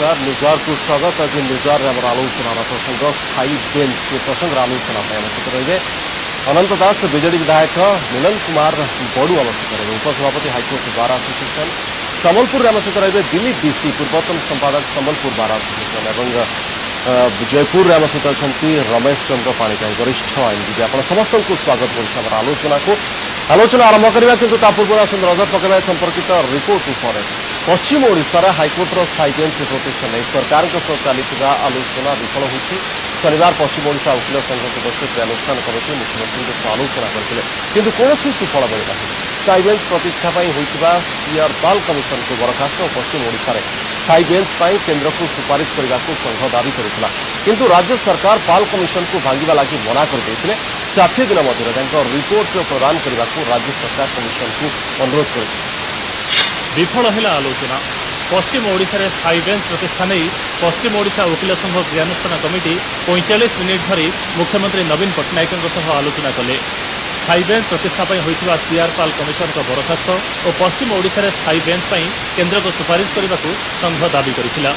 नमस्कार न्यूजवार को स्वागत। आज न्यूजवार आलोचनार प्रसंग स्थायी बेंच प्रसंग आलोचना सहित रही अनंत दास विजेडी विधायक मिलन कुमार बड़ू आम सहित रहे उपसभापति हाइकोर्ट बार एसोसिएशन संबलपुर आम सहित रहे दिल्ली डीसी पूर्वतन संपादक संबलपुर बार एसोसिएशन और जयपुर आम सहित अच्छा रमेश चंद्र पाणिग्राही वरिष्ठ आईनजीवी आप समस्त को स्वागत कर आलोचना आरंभ करवा किंतु पूर्व आसन नजर पकड़ा संपर्कित रिपोर्ट उपर पश्चिम ओडिशार हाइकोर्टर स्थायी बेंच प्रतिष्ठा नहीं सरकार चलता आलोचना विफल होती। शनिवार पश्चिम ओडिशा वकिल संघ सदस्य क्रियानुष्ठान कमिटी मुख्यमंत्री आलोचना करते किंतु कौन सुफल मिलना स्थायी बेंच प्रतिष्ठा होता सीआर पाल कमिशन को बरखास्त और पश्चिम ओडिशा स्थायी बेंच केन्द्र को सुपारिश करने को संघ दावी करता किंतु राज्य सरकार पाल कमिशन को भांगा लगी मना करते 60 दिन मध्य रिपोर्ट प्रदान करने को राज्य सरकार कमिशन को अनुरोध कर विफल है आलोचना। पश्चिम ओडिशा रे स्थायी बेंच प्रतिष्ठा नहीं पश्चिम ओडिशा वकिल संघ क्रियानुष्ठान कमिटी 45 मिनिट धरी मुख्यमंत्री नवीन पट्टनायक आलोचना कले। स्थायी बेंच प्रतिष्ठा होता सीआर पाल कमिशन का बरखास्त और पश्चिम ओडिशा रे स्थायी बेंच केन्द्र को सुपारिश करने को संघ दावी करथिला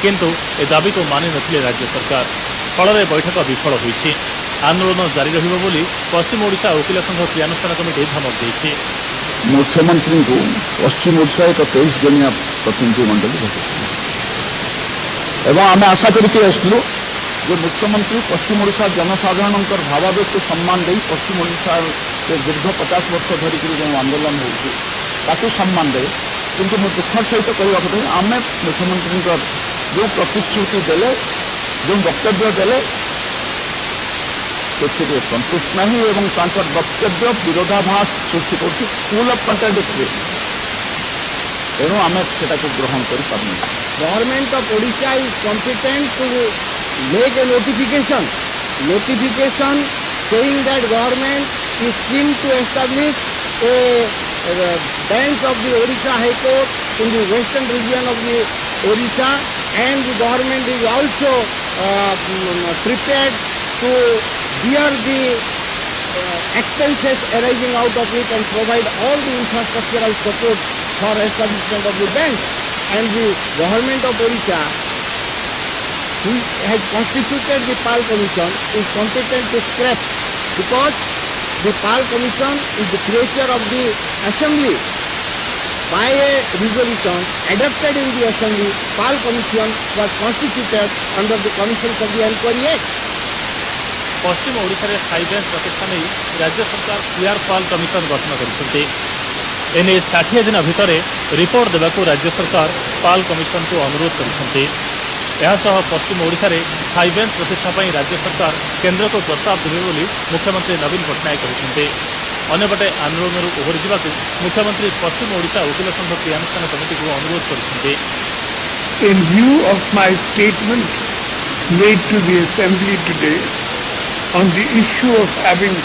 किंतु ए दाबी को मानि नथिले राज्य सरकार फल बैठक विफल होईछि। आंदोलन जारी रहिबो बोली पश्चिम ओडिशा वकिल संघ क्रियानुष्ठान कमिटी धमक देछि। मुख्यमंत्री को पश्चिम ओडिशा एक 23 जनिया प्रतिनिधि मंडल एवं आम आशा करके आसलु जो मुख्यमंत्री पश्चिम ओडिशा जनसाधारण भावावेश को सम्मान दे पश्चिम ओडिशा दीर्घ 50 वर्ष धरिक जो आंदोलन हो सम्मान दे किंतु मो दुख सहित कहते आम मुख्यमंत्री जो प्रतिश्रुति देले जो वक्तव्य देले संतुष्ट नहीं एवं वक्तव्य विरोधाभास सृष्टि कर फुल अफ कंट्राडिक्टरी तेणु आम से ग्रहण कर government of Odisha is competent to make a notification saying that government is keen to establish a bench of the Odisha High Court in the western region of the Odisha, and the government is also prepared to bear the expenses arising out of it and provide all the infrastructural support for establishment of the bench. And the government of Odisha, who has constituted the PAL Commission, is competent to scrap, because the PAL Commission is the creature of the Assembly. By a resolution adopted in the Assembly, PAL Commission was constituted under the Commissions of the Inquiry Act. पश्चिम ओडिशा रे स्थायी bench प्रतिष्ठा नहीं राज्य सरकार CR पाल commission गठन करते एने 60 दिन भितर रिपोर्ट देवाक राज्य सरकार पाल कमिशन को अनुरोध करते। पश्चिम ओडिशा रे स्थायी बेंच प्रतिष्ठा राज्य सरकार केन्द्र को प्रस्ताव देवे बोली मुख्यमंत्री नवीन पट्टनायक कहते। अन्यपटे आंदोलन ओहरी जावाक मुख्यमंत्री पश्चिम ओडिशा वकिल संघ क्रियानुष्ठान कमिटी को अनुरोध करते। In view of my statement made to the Assembly today on the issue of having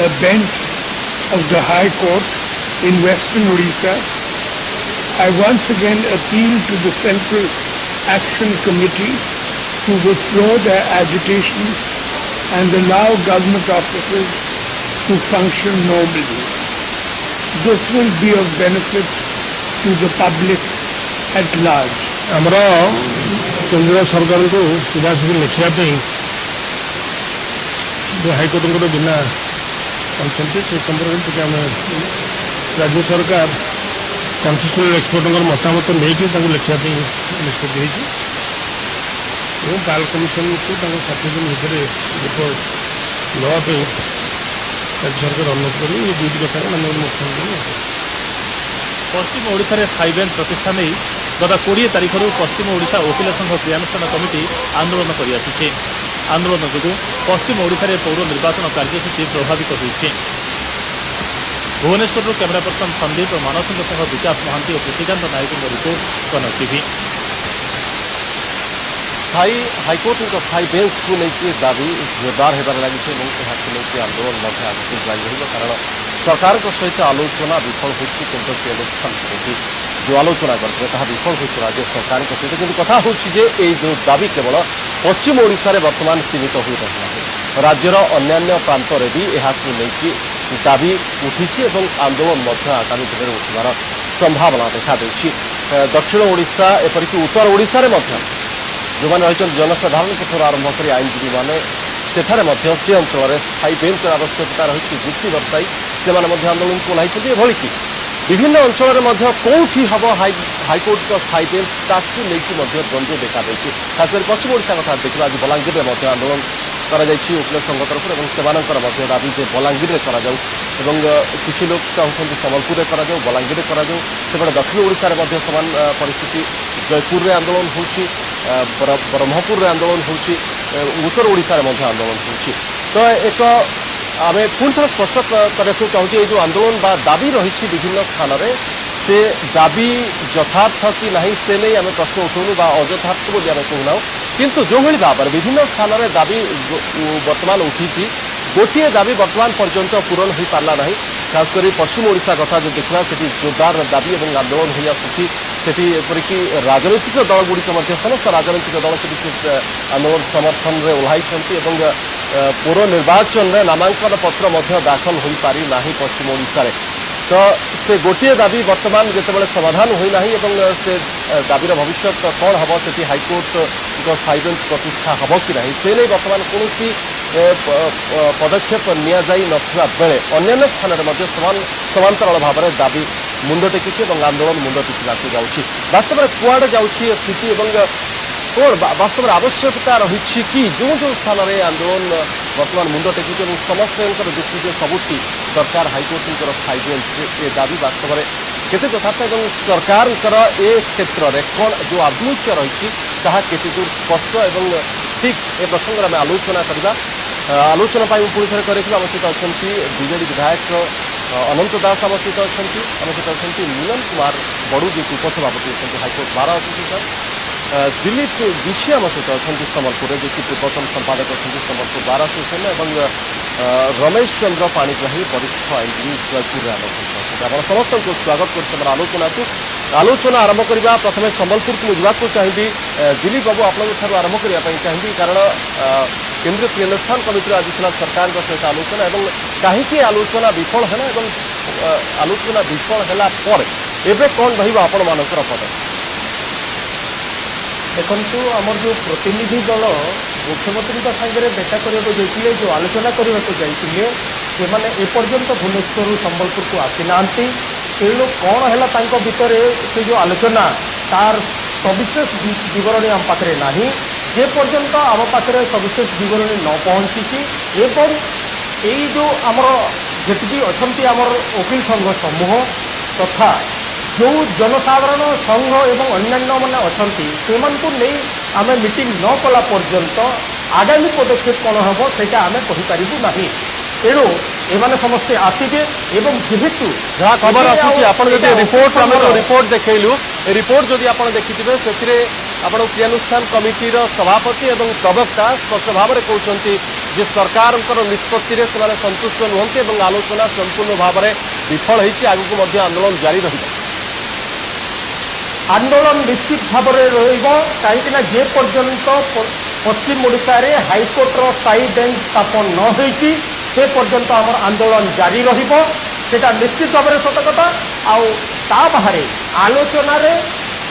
a bench of the High Court in Western Odisha, I once again appeal to the Central Action Committee to withdraw their agitation and allow government officers to function normally. This will be of benefit to the public at large. हमरा केंद्र सरकार को सीधासीधी लिखा जो high court बिना से संपर्क आम राज्य सरकार कन्स्टिट्यूशनल एक्सपर्ट मतामत नहीं लिखा निष्पत्ति और पाल कमिशन को 60 दिन भितर रिपोर्ट देवाई राज्य सरकार अनुरोध करें ये दुईट कथा माननीय मुख्यमंत्री। पश्चिम ओडिशा रे स्थायी बेंच प्रतिष्ठा नहीं गत 20 तारिख पश्चिम ओडिशा वकिल संघ क्रियानुष्ठान कमिटी आंदोलन कर आंदोलन जो पश्चिम ओडिशा रे पौर निर्वाचन कार्यसूची प्रभावित होइछि। भुवनेश्वर कैमरा पर्सन संदीप मानसिंह सह विकास महांती और पृथ्वीकांत नायक रिपोर्ट कनक टीवी। स्थायी हाइकोर्ट स्थायी बेंच को लेकिन दाबी जोरदार होबार लगी आंदोलन जारी रही कारण सरकार सहित आलोचना विफल होती केन्द्र क्रियानुष्ठान कमिटी जो आलोचना करते विफल होती राज्य सरकार सहित कि कथा जो दाबी केवल पश्चिम ओडिशा रे वर्तमान सीमित हो रही राज्यर अन्य प्रांत भी ଦାବି ଉଠିଛି ଏବଂ ଆନ୍ଦୋଳନ ମଧ୍ୟ ଆଗାମୀ ଦିନରେ ଉଠିବାର ସମ୍ଭାବନା ଦେଖାଦେଇଛି। ଦକ୍ଷିଣ ଓଡ଼ିଶା ଏପରିକି ଉତ୍ତର ଓଡ଼ିଶାରେ ମଧ୍ୟ ଯେଉଁମାନେ ରହିଛନ୍ତି ଜନସାଧାରଣଙ୍କଠାରୁ ଆରମ୍ଭ କରି ଆଇନଜୀବୀମାନେ ସେଠାରେ ମଧ୍ୟ ସେ ଅଞ୍ଚଳରେ ସ୍ଥାୟୀ ବେଞ୍ଚର ଆବଶ୍ୟକତା ରହିଛି ଯୁକ୍ତି ଦର୍ଶାଇ ସେମାନେ ମଧ୍ୟ ଆନ୍ଦୋଳନକୁ ଓହ୍ଲାଇଛନ୍ତି। ଏଭଳିକି ବିଭିନ୍ନ ଅଞ୍ଚଳରେ ମଧ୍ୟ କୋଉଠି ହେବ ହାଇକୋର୍ଟଙ୍କ ସ୍ଥାୟୀ ବେଞ୍ଚ ତାକୁ ନେଇକି ମଧ୍ୟ ଦ୍ୱନ୍ଦ୍ୱ ଦେଖାଦେଇଛି। ଖାସ୍ କରି ପଶ୍ଚିମ ଓଡ଼ିଶା କଥା ଦେଖିବା ଆଜି ବଲାଙ୍ଗୀରରେ ମଧ୍ୟ ଆନ୍ଦୋଳନ କରାଯାଇଛି ଓକିଲ ସଂଘ ତରଫରୁ ଏବଂ ସେମାନଙ୍କର ମଧ୍ୟ ଦାବି ଯେ ବଲାଙ୍ଗୀରରେ କରାଯାଉ ଏବଂ କିଛି ଲୋକ ଚାହୁଁଛନ୍ତି ସମ୍ବଲପୁରରେ କରାଯାଉ, ବଲାଙ୍ଗୀରରେ କରାଯାଉ। ସେପଟେ ଦକ୍ଷିଣ ଓଡ଼ିଶାରେ ମଧ୍ୟ ସମାନ ପରିସ୍ଥିତି, ଜୟପୁରରେ ଆନ୍ଦୋଳନ ହେଉଛି, ବ୍ରହ୍ମପୁରରେ ଆନ୍ଦୋଳନ ହେଉଛି, ଉତ୍ତର ଓଡ଼ିଶାରେ ମଧ୍ୟ ଆନ୍ଦୋଳନ ହେଉଛି। ତ ଏକ ଆମେ ପୁଣି ଥରେ ସ୍ପଷ୍ଟ କରିବାକୁ ଚାହୁଁଛୁ ଏଇ ଯେଉଁ ଆନ୍ଦୋଳନ ବା ଦାବି ରହିଛି ବିଭିନ୍ନ ସ୍ଥାନରେ ସେ ଦାବି ଯଥାର୍ଥ କି ନାହିଁ ସେ ନେଇ ଆମେ ପ୍ରଶ୍ନ ଉଠାଉନୁ ବା ଅଯଥାର୍ଥ ବୋଲି ଆମେ କହୁନାହୁଁ। କିନ୍ତୁ ଯେଉଁଭଳି ଭାବରେ ବିଭିନ୍ନ ସ୍ଥାନରେ ଦାବି ବର୍ତ୍ତମାନ ଉଠିଛି, ଗୋଟିଏ ଦାବି ବର୍ତ୍ତମାନ ପର୍ଯ୍ୟନ୍ତ ପୂରଣ ହୋଇପାରିଲା ନାହିଁ। ଖାସ୍ କରି ପଶ୍ଚିମ ଓଡ଼ିଶା କଥା ଯଦି ଦେଖିବା ସେଠି ଜୋରଦାର ଦାବି ଏବଂ ଆନ୍ଦୋଳନ ହୋଇ ଆସୁଛି। ସେଠି ଏପରିକି ରାଜନୈତିକ ଦଳଗୁଡ଼ିକ ମଧ୍ୟ ସମସ୍ତ ରାଜନୈତିକ ଦଳ ସେଠି ଆନ୍ଦୋଳନ ସମର୍ଥନରେ ଓହ୍ଲାଇଛନ୍ତି ଏବଂ ପୌର ନିର୍ବାଚନରେ ନାମାଙ୍କନ ପତ୍ର ମଧ୍ୟ ଦାଖଲ ହୋଇପାରି ନାହିଁ ପଶ୍ଚିମ ଓଡ଼ିଶାରେ। ତ ସେ ଗୋଟିଏ ଦାବି ବର୍ତ୍ତମାନ ଯେତେବେଳେ ସମାଧାନ ହୋଇନାହିଁ ଏବଂ ସେ ଦାବିର ଭବିଷ୍ୟତ କ'ଣ ହେବ, ସେଠି ହାଇକୋର୍ଟଙ୍କ ସ୍ଥାୟୀ ବେଞ୍ଚ ପ୍ରତିଷ୍ଠା ହେବ କି ନାହିଁ ସେ ନେଇ ବର୍ତ୍ତମାନ କୌଣସି ପଦକ୍ଷେପ ନିଆଯାଇ ନଥିବା ବେଳେ ଅନ୍ୟାନ୍ୟ ସ୍ଥାନରେ ମଧ୍ୟ ସମାନ୍ତରାଳ ଭାବରେ ଦାବି ମୁଣ୍ଡ ଟେକିଛି ଏବଂ ଆନ୍ଦୋଳନ ମୁଣ୍ଡ ଟେକିବାକୁ ଯାଉଛି। ବାସ୍ତବରେ କୁଆଡ଼େ ଯାଉଛି ଏ ସ୍ଥିତି ଏବଂ କ'ଣ ବାସ୍ତବରେ ଆବଶ୍ୟକତା ରହିଛି କି ଯେଉଁ ଯେଉଁ ସ୍ଥାନରେ ଆନ୍ଦୋଳନ ବର୍ତ୍ତମାନ ମୁଣ୍ଡ ଟେକୁଛି ଏବଂ ସମସ୍ତଙ୍କର ଯୁକ୍ତି ଯେ ସବୁଠି ଦରକାର ହାଇକୋର୍ଟଙ୍କର ସ୍ଥାୟୀ ବେଞ୍ଚ, ଏ ଦାବି ବାସ୍ତବରେ କେତେ ଯଥାର୍ଥ ଏବଂ ସରକାରଙ୍କର ଏ କ୍ଷେତ୍ରରେ କ'ଣ ଯେଉଁ ଆଭିମୁଖ୍ୟ ରହିଛି ତାହା କେତେ ଦୂର ସ୍ପଷ୍ଟ ଏବଂ ଠିକ୍ ଏ ପ୍ରସଙ୍ଗରେ ଆମେ ଆଲୋଚନା କରିବା। ଆଲୋଚନା ପାଇଁ ପୁଣି ଥରେ କରିଥିବା ଆମ ସହିତ ଅଛନ୍ତି ବିଜେଡି ବିଧାୟକ ଅନନ୍ତ ଦାସ ଆମ ସହିତ ଅଛନ୍ତି, ଆମ ସହିତ ଅଛନ୍ତି ମିଲନ କୁମାର ବଡ଼ୁ ଯିଏକି ଉପସଭାପତି ଅଛନ୍ତି high court bar association, Dilip Bishi ଆମ ସହିତ ଅଛନ୍ତି ସମ୍ବଲପୁରରେ ଯିଏକି ପୂର୍ବତନ ସମ୍ପାଦକ ଅଛନ୍ତି ସମ୍ବଲପୁର ବାର ଆସୋସିଏସନ ଏବଂ ରମେଶ ଚନ୍ଦ୍ର ପାଣିଗ୍ରାହୀ ବରିଷ୍ଠ ଆଇନଜୀବୀ ଜୟପୁରରେ ଆମ ସହିତ ଅଛନ୍ତି। ଆପଣ ସମସ୍ତଙ୍କୁ ସ୍ୱାଗତ କରୁଛି ଆମର ଆଲୋଚନାକୁ। ଆଲୋଚନା ଆରମ୍ଭ କରିବା ପ୍ରଥମେ ସମ୍ବଲପୁରକୁ ମୁଁ ଯିବାକୁ ଚାହିଁବି। ଦିଲ୍ଲୀପ ବାବୁ ଆପଣଙ୍କଠାରୁ ଆରମ୍ଭ କରିବା ପାଇଁ ଚାହିଁବି କାରଣ କେନ୍ଦ୍ରୀୟ କ୍ରିୟାନୁଷ୍ଠାନ କମିଟିର ଆଜି ଥିଲା ସରକାରଙ୍କ ସହିତ ଆଲୋଚନା ଏବଂ କାହିଁକି ଆଲୋଚନା ବିଫଳ ହେଲା ଏବଂ ଆଲୋଚନା ବିଫଳ ହେଲା ପରେ ଏବେ କ'ଣ ରହିବ ଆପଣମାନଙ୍କର ପଦକ୍ଷେପ? ଦେଖନ୍ତୁ ଆମର ଯେଉଁ ପ୍ରତିନିଧି ଦଳ ମୁଖ୍ୟମନ୍ତ୍ରୀଙ୍କ ସାଙ୍ଗରେ ଦେଖା କରିବାକୁ ଯାଇଥିଲେ, ଯେଉଁ ଆଲୋଚନା କରିବାକୁ ଯାଇଥିଲେ, ସେମାନେ ଏପର୍ଯ୍ୟନ୍ତ ଭୁବନେଶ୍ୱରରୁ ସମ୍ବଲପୁରକୁ ଆସିନାହାନ୍ତି। ତେଣୁ କ'ଣ ହେଲା ତାଙ୍କ ଭିତରେ ସେ ଯେଉଁ ଆଲୋଚନା ତାର ସବିଶେଷ ବିବରଣୀ ଆମ ପାଖରେ ନାହିଁ। ଯେ ପର୍ଯ୍ୟନ୍ତ ଆମ ପାଖରେ ସବିଶେଷ ବିବରଣୀ ନ ପହଞ୍ଚିଛି ଏବଂ ଏଇ ଯେଉଁ ଆମର ଯେତିକି ଅଛନ୍ତି ଆମର ଓକିଲ ସଂଘ ସମୂହ ତଥା ଯେଉଁ ଜନସାଧାରଣ ସଂଘ ଏବଂ ଅନ୍ୟାନ୍ୟମାନେ ଅଛନ୍ତି ସେମାନଙ୍କୁ ନେଇ ଆମେ ମିଟିଂ ନ କଲା ପର୍ଯ୍ୟନ୍ତ ଆଗାମୀ ପଦକ୍ଷେପ କ'ଣ ହେବ ସେଇଟା ଆମେ କହିପାରିବୁ ନାହିଁ। ତେଣୁ ଏମାନେ ସମସ୍ତେ ଆସିବେ ଏବଂ ଯେହେତୁ ଯାହା ଖବର ଆସୁଛି ଆପଣ ଯଦି ରିପୋର୍ଟ ଆମେ ଯେଉଁ ରିପୋର୍ଟ ଦେଖେଇଲୁ ଏ ରିପୋର୍ଟ ଯଦି ଆପଣ ଦେଖିଥିବେ ସେଥିରେ ଆପଣ କ୍ରିୟାନୁଷ୍ଠାନ କମିଟିର ସଭାପତି ଏବଂ ପ୍ରବକ୍ତା ସ୍ପଷ୍ଟ ଭାବରେ କହୁଛନ୍ତି ଯେ ସରକାରଙ୍କର ନିଷ୍ପତ୍ତିରେ ସେମାନେ ସନ୍ତୁଷ୍ଟ ନୁହନ୍ତି ଏବଂ ଆଲୋଚନା ସମ୍ପୂର୍ଣ୍ଣ ଭାବରେ ବିଫଳ ହୋଇଛି, ଆଗକୁ ମଧ୍ୟ ଆନ୍ଦୋଳନ ଜାରି ରହିବ। ଆନ୍ଦୋଳନ ନିଶ୍ଚିତ ଭାବରେ ରହିବ, କାହିଁକିନା ଯେ ପର୍ଯ୍ୟନ୍ତ ପଶ୍ଚିମ ଓଡ଼ିଶାରେ ହାଇକୋର୍ଟର ସ୍ଥାୟୀ ବେଞ୍ଚ ସ୍ଥାପନ ନ ହୋଇଛି ସେ ପର୍ଯ୍ୟନ୍ତ ଆମର ଆନ୍ଦୋଳନ ଜାରି ରହିବ। ସେଇଟା ନିଶ୍ଚିତ ଭାବରେ ସତ କଥା। ଆଉ ତା ବାହାରେ ଆଲୋଚନାରେ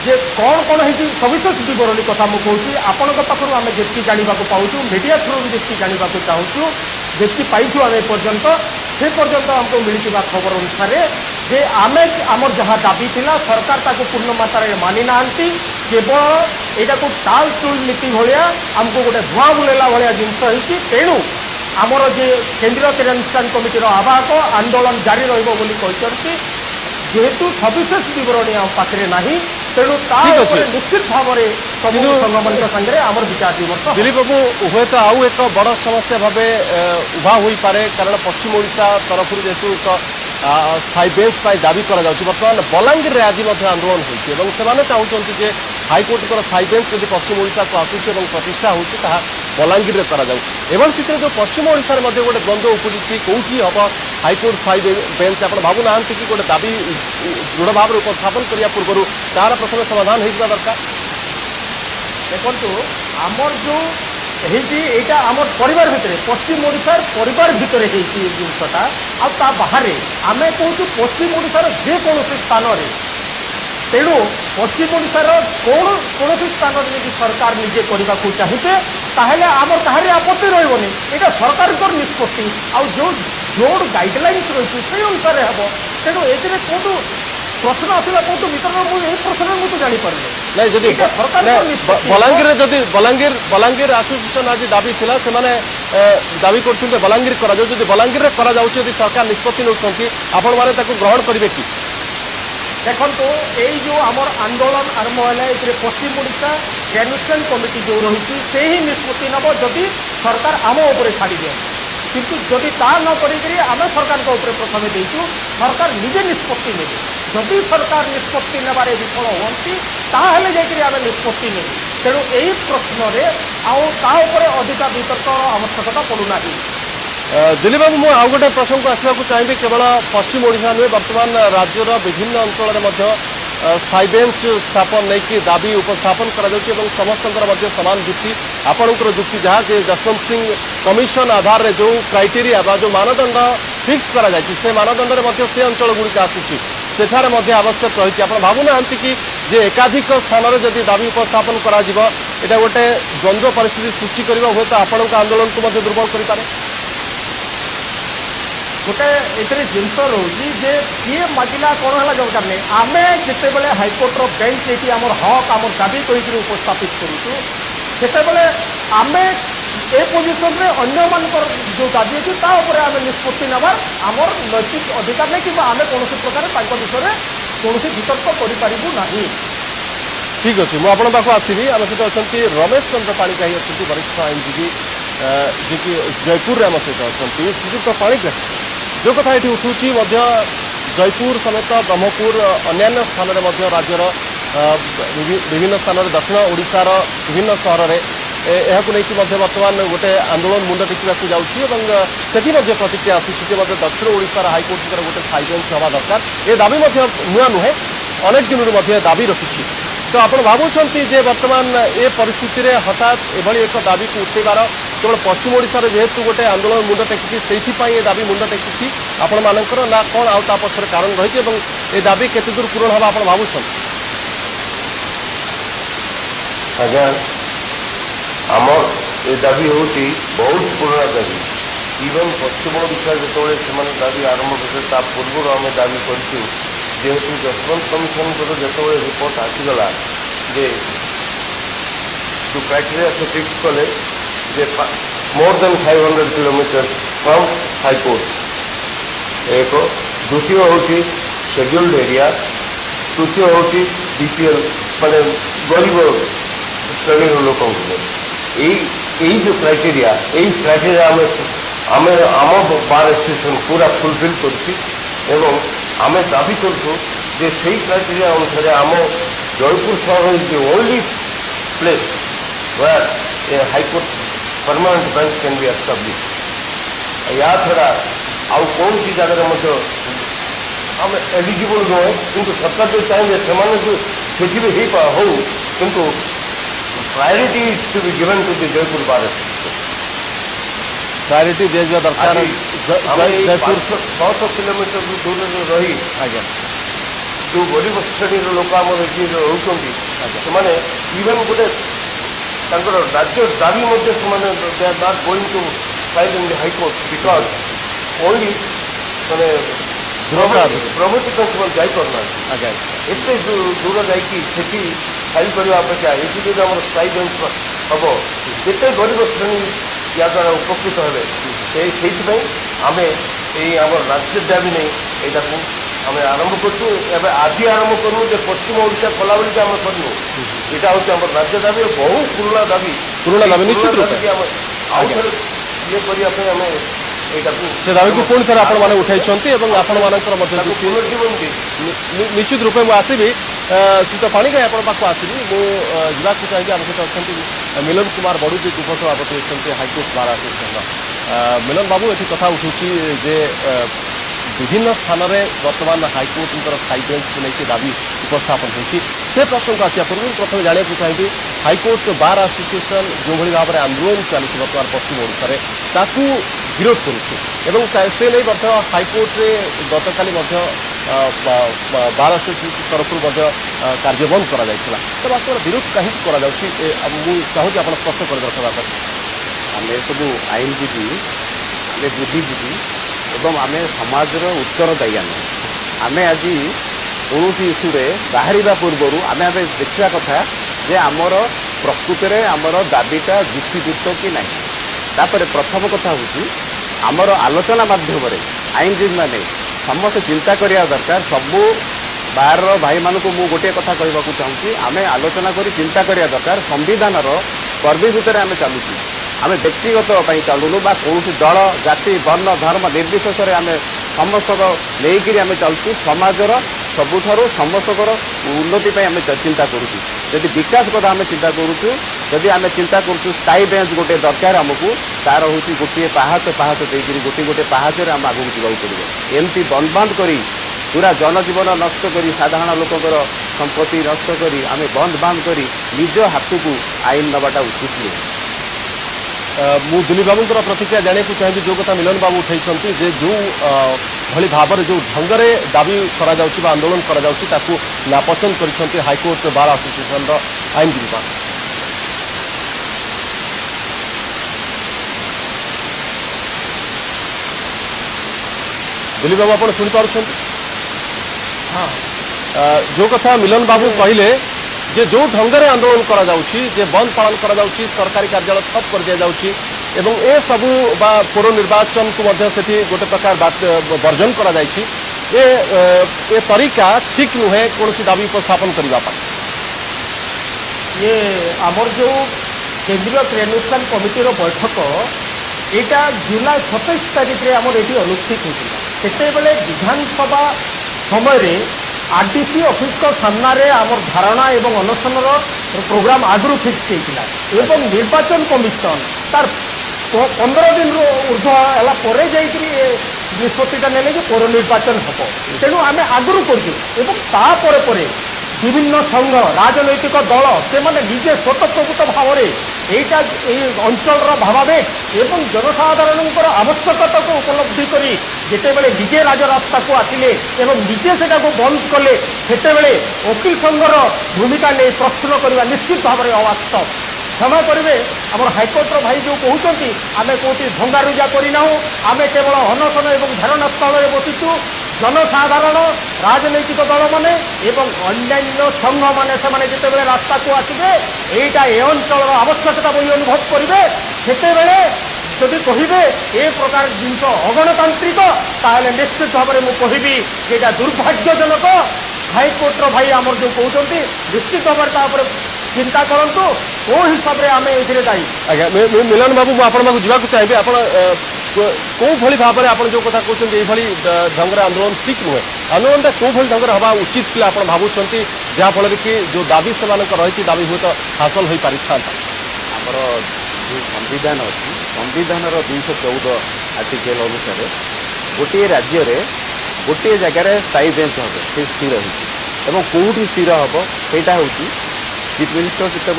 ଯେ କ'ଣ କ'ଣ ହେଇଛି ସବିଶେଷ ବିବରଣୀ କଥା ମୁଁ କହୁଛି ଆପଣଙ୍କ ପାଖରୁ ଆମେ ଯେତିକି ଜାଣିବାକୁ ପାଉଛୁ, ମିଡ଼ିଆ ଥ୍ରୁରୁ ଯେତିକି ଜାଣିବାକୁ ଚାହୁଁଛୁ, ଯେତିକି ପାଇଛୁ ଆମେ ଏପର୍ଯ୍ୟନ୍ତ ସେ ପର୍ଯ୍ୟନ୍ତ ଆମକୁ ମିଳିଥିବା ଖବର ଅନୁସାରେ ଯେ ଆମେ ଆମର ଯାହା ଦାବି ଥିଲା ସରକାର ତାକୁ ପୂର୍ଣ୍ଣ ମାତ୍ରାରେ ମାନି ନାହାନ୍ତି। କେବଳ ଏଇଟାକୁ ଟାଲ ଟୁଲ ନୀତି ଭଳିଆ ଆମକୁ ଗୋଟେ ଧୂଆଁ ବୁଲେଇଲା ଭଳିଆ ଜିନିଷ ହେଇଛି। ତେଣୁ ଆମର ଯେ କେନ୍ଦ୍ରୀୟ କ୍ରିୟାନୁଷ୍ଠାନ କମିଟିର ଆବାହକ ଆନ୍ଦୋଳନ ଜାରି ରହିବ ବୋଲି କହିଛନ୍ତି। ଯେହେତୁ ସବିଶେଷ ବିବରଣୀ ଆମ ପାଖରେ ନାହିଁ ତେଣୁ ତା ଉପରେ ନିଶ୍ଚିତ ଭାବରେ ସବୁ ସଂଘମାନଙ୍କ ସାଙ୍ଗରେ ଆମର ବିଚାର ବିମର୍ଶ। ଦିଲ୍ଲୀପ ବାବୁ ହୁଏତ ଆଉ ଏକ ବଡ଼ ସମସ୍ୟା ଭାବେ ଉଭା ହୋଇପାରେ କାରଣ ପଶ୍ଚିମ ଓଡ଼ିଶା ତରଫରୁ ଯେହେତୁ ଏକ ସ୍ଥାୟୀ ବେଞ୍ଚ ପାଇଁ ଦାବି କରାଯାଉଛି, ବର୍ତ୍ତମାନ ବଲାଙ୍ଗୀରରେ ଆଜି ମଧ୍ୟ ଆନ୍ଦୋଳନ ହୋଇଛି ଏବଂ ସେମାନେ ଚାହୁଁଛନ୍ତି ଯେ ହାଇକୋର୍ଟଙ୍କର ସ୍ଥାୟୀ ବେଞ୍ଚ ଯଦି ପଶ୍ଚିମ ଓଡ଼ିଶାକୁ ଆସୁଛି ଏବଂ ପ୍ରତିଷ୍ଠା ହେଉଛି ତାହା ବଲାଙ୍ଗୀରରେ କରାଯାଉ। ଏଭଳି ସ୍ଥିତିରେ ଯେଉଁ ପଶ୍ଚିମ ଓଡ଼ିଶାରେ ମଧ୍ୟ ଗୋଟେ ଦ୍ୱନ୍ଦ୍ୱ ଉପୁଜିଛି କେଉଁଠି ହେବ ହାଇକୋର୍ଟ ସ୍ଥାୟୀ ବେଞ୍ଚ, ଆପଣ ଭାବୁନାହାନ୍ତି କି ଗୋଟେ ଦାବି ଦୃଢ଼ ଭାବରେ ଉପସ୍ଥାପନ କରିବା ପୂର୍ବରୁ ତାହାର ପ୍ରଥମେ ସମାଧାନ ହୋଇଯିବା ଦରକାର? ଦେଖନ୍ତୁ ଆମର ଯେଉଁ এইটা আমার পরিবার ভিতরে পশ্চিম ওড়িশার পরিবার ভিতরে হয়েছি এই জিনিসটা আর তা বাহারে আমি কହୁଛୁ পশ্চিম ওড়িশার যেকୌଣସି স্থাନରେ তেণু পশ্চিম ওড়িশার কৌশি স্থাନରେ যদি সরকার নিজে করা চাহিবে তাহলে আমার কাহারি আপত্তি রহবনি এটা সরকারଙ୍କର নিষ্পত্তি আোর গাইডলাইন্স রয়েছে সেই অনুসারে হব তেণু এতে কোটু প্রশ্ন আসলে কোটু ভিতরে এই প্রশ্ন মু তো জাঁপারি ନାଇଁ ଯଦି ବଲାଙ୍ଗୀର ଆସୋସିଏସନ ଆଜି ଦାବି ଥିଲା ସେମାନେ ଦାବି କରୁଛନ୍ତି ବଲାଙ୍ଗୀର କରାଯାଉ ଯଦି ବଲାଙ୍ଗୀରରେ କରାଯାଉଛି ଯଦି ସରକାର ନିଷ୍ପତ୍ତି ନେଉଛନ୍ତି ଆପଣମାନେ ତାକୁ ଗ୍ରହଣ କରିବେ କି দেখুন এই যে আমার আন্দোলন আরম্ভ হলে এতে পশ্চিম ওড়িশা গ্রাজুয়েশন কমিটি যে রয়েছে সেই নিষ্পত্তি নেব যদি সরকার আম উপরে ছাড়ি দিও কিন্তু যদি তা নকরি আমি সরকার উপরে প্রথমে দিয়েছু সরকার নিজে নিষ্পত্তি নেবে যদি সরকার নিষ্পত্তি নেবার বিফল হুঁতি তাহলে যাই আমি নিষ্পত্তি নেব তেণু এই প্রশ্নরে তা উপরে অধিকা বিতর্কর আবশ্যকতা পড়ুনা দিলীপ বাবু ମୁଁ ଆଉ ଗୋଟେ ପ୍ରସଙ୍ଗକୁ ଆସିବାକୁ ଚାହିଁବି କେବଳ ପଶ୍ଚିମ ଓଡ଼ିଶା ନୁହେଁ ବର୍ତ୍ତମାନ ରାଜ୍ୟର ବିଭିନ୍ନ ଅଞ୍ଚଳରେ ମଧ୍ୟ ସ୍ଥାୟୀ ବେଞ୍ଚ ସ୍ଥାପନ ନେଇକି ଦାବି ଉପସ୍ଥାପନ କରାଯାଉଛି ଏବଂ ସମସ୍ତଙ୍କର ମଧ୍ୟ ସମାନ ଯୁକ୍ତି ଆପଣଙ୍କର ଯୁକ୍ତି ଯାହା ଯେ ଯଶବନ୍ତ ସିଂ କମିଶନ ଆଧାରରେ ଯେଉଁ କ୍ରାଇଟେରିଆ ବା ଯେଉଁ ମାନଦଣ୍ଡ ଫିକ୍ସ କରାଯାଇଛି ସେ ମାନଦଣ୍ଡରେ ମଧ୍ୟ ସେ ଅଞ୍ଚଳଗୁଡ଼ିକ ଆସୁଛି ସେଠାରେ ମଧ୍ୟ ଆବଶ୍ୟକ ରହିଛି ଆପଣ ଭାବୁନାହାନ୍ତି କି ଯେ ଏକାଧିକ ସ୍ଥାନରେ ଯଦି ଦାବି ଉପସ୍ଥାପନ କରାଯିବ ଏଇଟା ଗୋଟେ ଦ୍ୱନ୍ଦ୍ୱ ପରିସ୍ଥିତି ସୃଷ୍ଟି କରିବ ହୁଏତ ଆପଣଙ୍କ ଆନ୍ଦୋଳନକୁ ମଧ୍ୟ ଦୁର୍ବଳ କରିପାରେ गोटे ये जिनस रोचे जे किए मागिला कौन है दरकार नहीं आम जितेबले हाइकोर्टर बेंच ये आम हक आम दाबी कहीकि उपस्थापित करुँ आम ए पोजिशन रे अन्य मानकर जो दाबी अच्छी आम निष्पत्ति नबार आमर नैतिक अधिकार नहीं कि आम कौन प्रकार विषय कौन वितर्क करें ठीक अच्छे मुझे आपको पाक आसवि आम सहित अच्छा रमेश चंद्र पाणिग्राही अच्छा वरिष्ठ आईनजीवी जी कि जयपुर आम सहित अच्छा श्रीजुक्त पाणिग्राही जो कथा ये उठूँ जयपुर समेत ब्रह्मपुर अन्य स्थान में राज्यर विभिन्न स्थान दक्षिण ओडिशार विभिन्न सहर में यह बर्तमान गोटे आंदोलन मुंड टेक जाऊँगी प्रतिक्रिया आसूसी दक्षिण ओडिशार हाइकोर्ट गोटे स्थायी बेंच हवा दरकार ये दाबी नुआ नुहे अनेक दिन दाबी रखी तो आप भावुंट जे बर्तमान ए परिस्थिति में हठात एभली एक दाबी को उठेबार केवल पश्चिम ओडिशार जेहेतु गोटे आंदोलन मुंड टेकी से दाबी मुंड टेकी आपण मानकर ना कौन आउ ता पछर कारण रही ए दाबी केते दूर पूरण हवा आपण भावुंट आज्ञा आमर ए दाबी होती बहुत पुराना दाबी इवन पश्चिम ओडिशा जो दाबी आरंभ करते पूर्व आम दाबी करूँ जेहेतु जसवंत कमिशन जो रिपोर्ट आसीगला जे जो क्राइटेरिया से फिक्स कले जे more than 500 kilometre from high court एक द्वितीय हूँ शेड्यूल्ड एरिया तृतीय हूँ बीपीएल माने गरीब श्रेणी लोक यही जो क्राइटेरिया आम बार एसोसिएशन पूरा फुलफिल कर आम दाबी करूँ जे सही क्राइटेरिया अनुसार आम जयपुर सहर is the only place where a high court permanent bench can be establish या छड़ा आउ कौन सी जगह आम एलिजिबल नुहे किंतु सरकार जो चाहिए से हो किंतु priority is to be given to the Jeypore bar priority दिया दरकार जयपुर 600 किलोमीटर दूर रही आज्ञा जो गरीब श्रेणी लोक आम रोचे इवेन गोटे राज्य दाबी they are not going to file in the high court because only माने प्रगति जापरना आज्ञा एत दूर जाकि फाइल करने अपेक्षा ये जो आम स्थायी बेंच हम जिते गरीब श्रेणी या द्वारा उपकृत हे से आम आम राज्य दाबी नहीं यहाँ आम आरंभ करूँ आज आरंभ करूँ पश्चिम ओडिशा कला बोलिक आम करूँ यहाँ हूँ आम राज्य दाबी बहु पुराना दाबी निश्चित रूप ये करने से दाबी को पुणी थे आपण मैंने उठाई आपण पुनर्जीवन दी निश्चित रूपे मुझे आसवि श्रीत पाणिग्राही आपण पाक आसवि मुझा चाहिए आम सहित अच्छा मिलन कुमार बड़ू जी उपसभापति अच्छा हाईकोर्ट बार एसोसिएशन मिलन बाबू ये कथा उठू जे विभिन्न स्थान में वर्तमान हाइकोर्टर स्थायी बेंच को लेकर दाबी उपस्थापन होती से प्रसंग आसा पूर्व प्रथम जाना चाहिए हाइकोर्ट बार एसोसिएशन जो भाव में आंदोलन चली बर्तमान पश्चिम ओडिशा विरोध करुच्छे से नहीं हाइकोर्ट रे गतकाली बार एसोसिएशन तरफ कार्य बंद कर तो वास्तव विरोध कहीं चाहूँगी आप स्पष्ट कर रखा आम सब आईनजीवी आम बुद्धिजीवी एवं आम समाज उत्तरदायी आम आज कौन इश्यूरे बाहर पूर्व आम देखा कथा जे आमर प्रकृत में आमर दाबीटा जुक्तियुक्त कि ना तापर प्रथम कथा हूँ आमर आलोचना माध्यम आईनजीवी मैंने समस्त चिंता करने दरकार सबू बाहर भाई मान को मुझे गोटे कथा कहवाक चाहूँगी आम आलोचना कर चिंता करने दरकार संविधान कर्मी भितर आम चलुचु आम व्यक्तिगत चलुनु बा कौन दल जाति वर्ण धर्म निर्विशेष आम समस्त नहीं आम चलुचु समाजर सबुठार समस्त उन्नति आम चिंता करुचु जदि विकास कथा आम चिंता करुचु जदि आम चिंता करुचु स्थायी बेंच गोटे दरकार आमको तार हूँ गोटे पाहाच पाहाच देकर गोटे गोटे पाहाचर आम आगे जावाक पड़ो एमती बंद बंद कर पूरा जनजीवन नष्ट कर साधारण लोकर संपत्ति नष्ट कर आम बंद बंद कर निज हाथ को आईन नवाटा उचित नहीं। मु दिलीप बाबू प्रतिक्रिया जाना चाहिए जो कथा मिलन बाबू उठाई जे जो भली भाव में जो ढंग से दाबी करा आंदोलन करा नापसंद कर हाइकोर्ट बार एसोसिएशन आईनजीवी मान दिलीप बाबू आप शुणिपार हाँ जो कथा मिलन बाबू कहले जे जो ढंग से आंदोलन करा बंद पालन करा सरकारी कार्यालय ठप कर दिया एवं ए सबू बा पौर निर्वाचन को गोटे प्रकार वर्जन करा ए तरीका ठीक नुहे कौन दाबी उपस्थापन करने ये आमर जो केंद्रीय क्रियानुष्ठान कमिटीर बैठक यहाँ जुलाई 27 तारीख में आमर ये अनुष्ठित होता से विधानसभा समय आरडीसी ऑफिस को सामने आमर धारणा एवं अनशन प्रोग्राम आगु फिक्स होता निर्वाचन कमिशन तार 15 दिन ऊर्ध्व है निष्पत्तिटा ने पौर निर्वाचन हम तेणु आम आगु कर विभिन्न संघ राजनैतिक दल से मैंने निजे स्वतःप्रभूत भाव में यहाँ अंचल भावावेग एवं जनसाधारण आवश्यकता को उपलब्धि कर जितेबले निजे राजरास्ता को आसिले एवं निजे से बंद कले से वकिल संघर भूमिका नहीं प्रश्न करने निश्चित भाव में अवास्तव क्षमा करेंगे आम हाइकोर्टर भाई जो कहते आम कौटी भंगारुजा करना आम केवल अनशन और धारणा स्थल में बसीचु जनसाधारण राजनैतिक दल मैंने अन्य संघ मैंने जिते रास्ता को आसवे यहाँ ए अंचल आवश्यकता बोली अनुभव करेंगे से जदि कहे ए प्रकार जिन अगणतांत्रिक ताहले निश्चित भाव में मुझे कहबी दुर्भाग्यजनक हाइकोर्टर भाई आमर जो कहते निश्चित भाव में चिंता करूँ कौ हिसाब से आम ये दायी आज्ञा मिलन बाबू आपको जावाक चाहिए आप कौ भाई भाव में आप जो कथा कहते ये ढंग से आंदोलन ठीक नुहे आंदोलन कौ भाई ढंग से हवा उचित थी आप भावुं जहाँफल कि जो दाबी से रही दाबी हुए तो हासिल हो पारि था आमर जो संविधान अच्छी संविधान 214 आर्टिकल अनुसार गोटे राज्य में गोटे जगार स्थायी बेंच हम से स्थिर हो कौटी स्थिर हम सहीटा हूँ चीफ मिनिस्टर जिते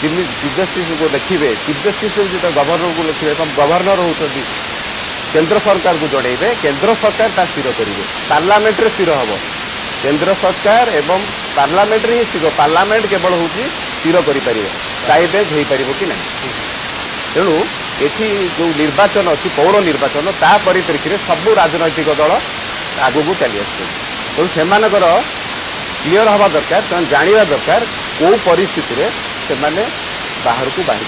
चीफ जस्टिस को लिखे चीफ जस्टिस जो गवर्नर को लिखे गवर्नर होती केंद्र सरकार को जनइबे केंद्र सरकार ता स्थिर करेंगे पार्लियामेंट रे स्थिर हम केंद्र सरकार एवं पार्लियामेंट रे स्थिर पार्लियामेंट केवल हूँ स्थिर करें स्थायी बेंच हो पार कि ना तेणु ये जो निर्वाचन अच्छी पौर निर्वाचन ता परिप्रेक्षी सबू राजनैतिक दल आगू चली आसुँच तेणु से क्लीयर हवा दरकार से जानवा दरकार कौ परिस्थिति रे से बाहर को बाहर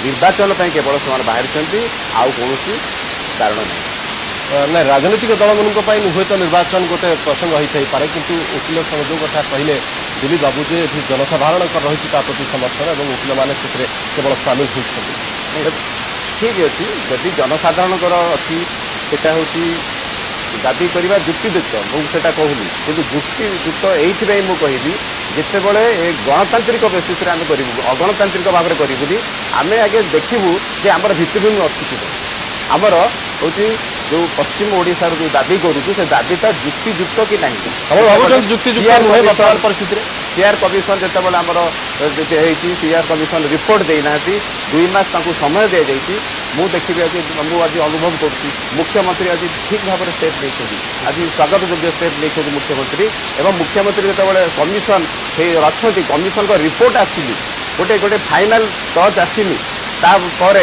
निर्वाचन केवल से बाहर आउ कौन कारण नहीं ना राजनीतिक दल मान हुए तो निर्वाचन गोटे प्रसंग होता पारे किंतु वकिल संघ जो कथा कहले दिलीप बाबू जे जनसाधारण रही प्रति समर्थन और वकिल मैंने केवल सामिल होती ठीक अच्छी जदि जनसाधारण अच्छी सेटा हूँ दाबी करवा जुक्तियुक्त मुझे कहूनी कि जुक्तियुक्त यही मुझे जितेबले गणतांत्रिक बेसिस आम करूँ अगणतांत्रिक भाव में करूँ आम आगे देखू जे आम भित्तिभूमि अच्छी आमर हूँ जो पश्चिम ओडिशार जो दाबी करूँ से दाबीटा युक्तियुक्त कि ना ଆପଣ ଭାବୁଛନ୍ତି ଯୁକ୍ତିଯୁକ୍ତ ନୁହେଁ ବର୍ତ୍ତମାନ ପରିସ୍ଥିତିରେ? सीआर कमिशन जितेबाला आमर सीआर कमिशन रिपोर्ट देना 2 मास समय दि जाइए मु देखिए आज मुझे अनुभव करुँच मुख्यमंत्री आज ठीक भाव में स्टेप नहीं आज स्वागत योग्य स्टेप नहीं मुख्यमंत्री एवं मुख्यमंत्री जो कमिशन अच्छा कमिशन का रिपोर्ट आसली गोटे गोटे फाइनाल टच आसनी तापर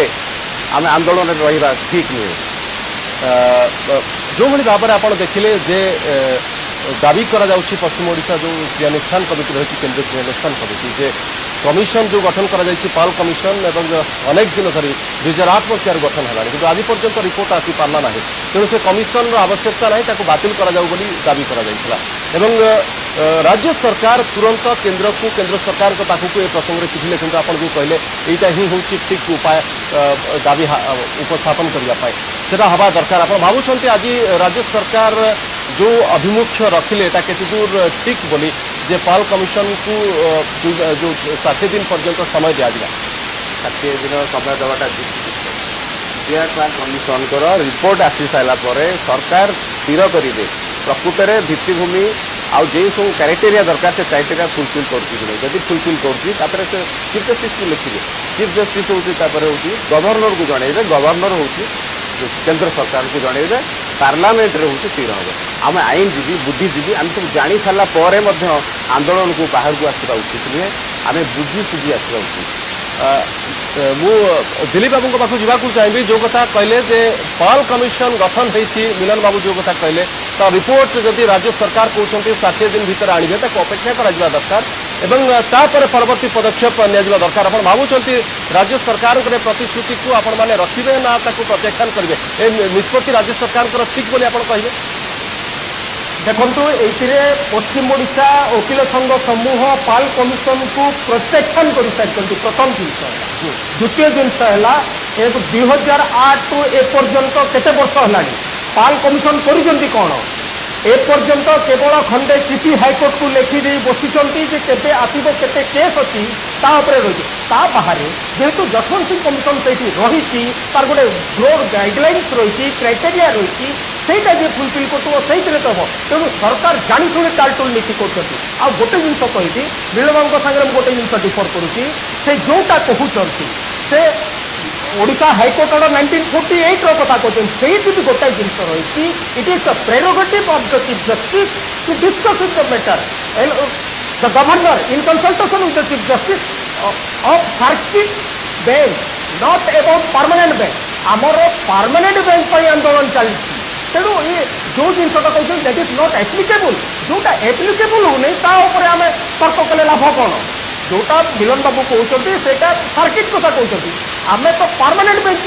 आम आंदोलन रहा ठीक नुहे जो भाव में आप देखिले जे दाबी करा जाउछि पश्चिम ओडिशा जो क्रियानुष्ठान कमिटी रही केंद्रीय क्रियानुष्ठान कमिटी जे कमिशन जो गठन करा जाइछि पाल कमिशन एवं अनेक दिन धरी 2008 मसीहार गठन है कि आज पर्यंत रिपोर्ट आसी पार्ला ना तेणु से कमिशन आवश्यकता नहीं ताकू बातिल करा जाउ बोली दाबी करा जाइछला एवं राज्य सरकार तुरंत केंद्र को केंद्र सरकार के पाखक ए प्रसंग में चिठी लिखते आप जो कहले यहाँ ही हूँ ठीक उपाय दाबी उपस्थापन करने सेटा हवा दरकार आप भावुं आज राज्य सरकार जो अभिमुख्य रखिले केते दूर ठीक बोली जे पाल कमिशन को जो 60 दिन पर्यंत समय दिया गया 60 दिन समय देवाटा सीआर कमिशन रिपोर्ट आसी सारा सरकार स्थिर करेंगे प्रकृत में भित्तिभूमि आउ जे सब क्राइटेरिया दरकार से क्राइटेरिया फुलफिल करुँच फुलफिल करुँच चीफ जस्टिस को लिखिए चीफ जस्टिस हूँ गवर्नर को जनइबे गवर्नर हूँ केंद्र सरकार को जनइबे पार्लियामेंट रे हूँ स्थिर हम आम आईनजीवी बुद्धिजीवी आम सब जानी सारा आंदोलन को बाहर को आसवा उचित नुहे आम बुझी सुझी आसवा उचित मु दिलीप बाबू पाख जावाक चाहिए जो कथा कहले जे पाल कमिशन गठन होती मिलन बाबू जो कथा कहले तो रिपोर्ट जदि राज्य सरकार कहते 60 दिन भीतर आणवे ताको अपेक्षा करा दरकार एवं तापर परवर्ती पदक्षेप निया दरकार आप भावुंट राज्य सरकार प्रतिश्रुति को आपण मैंने रखिए ना प्रत्याख्यान करेंगे ए निष्पत्ति राज्य सरकार ठीक बोली आप कहे देखु ये पश्चिम ओडिशा वकिल संघ समूह पाल कमिशन को प्रत्याख्यान कर सारी प्रथम जिनस द्वितीय जिनस है 2008 रु एपर्यंत केते वर्ष है पाल कमिशन करुँच कौन एपर्यंत केवल खंडे चिठी हाइकोर्ट को लिखि बसिंट केते आसब केते केस अच्छी रही बाहर जेहेतु जसवंत सिंह कमिशन से रही तार गोटे ब्रोड गाइडलाइंस रही क्राइटेरिया रही सहीटा जी फुलफिल कर से तो हम तेणु सरकार जाशुणी टालटुल नीति कर गोटे जिन कही नीलबाबू सागर गोटे जिन डिफर करुँची से जोटा कहते से ओडिशा हाइकोर्ट ऑर्डर 1948 कथा कहते भी गोटे जिन रही it is the prerogative of the chief justice to discuss with the matter the governor in consultation with the chief justice of circuit bench not about permanent bench आमर परमानेंट बेंच पर आंदोलन चली तेणु ये जो जिनसा कहते दैट इज नॉट एप्लिकेबल जोटा एप्लिकेबल होने आम तर्क कले लाभ कौन जोटा मिलन बाबू कहते सर्किट कथा कहते आम तो परमानेंट बेंच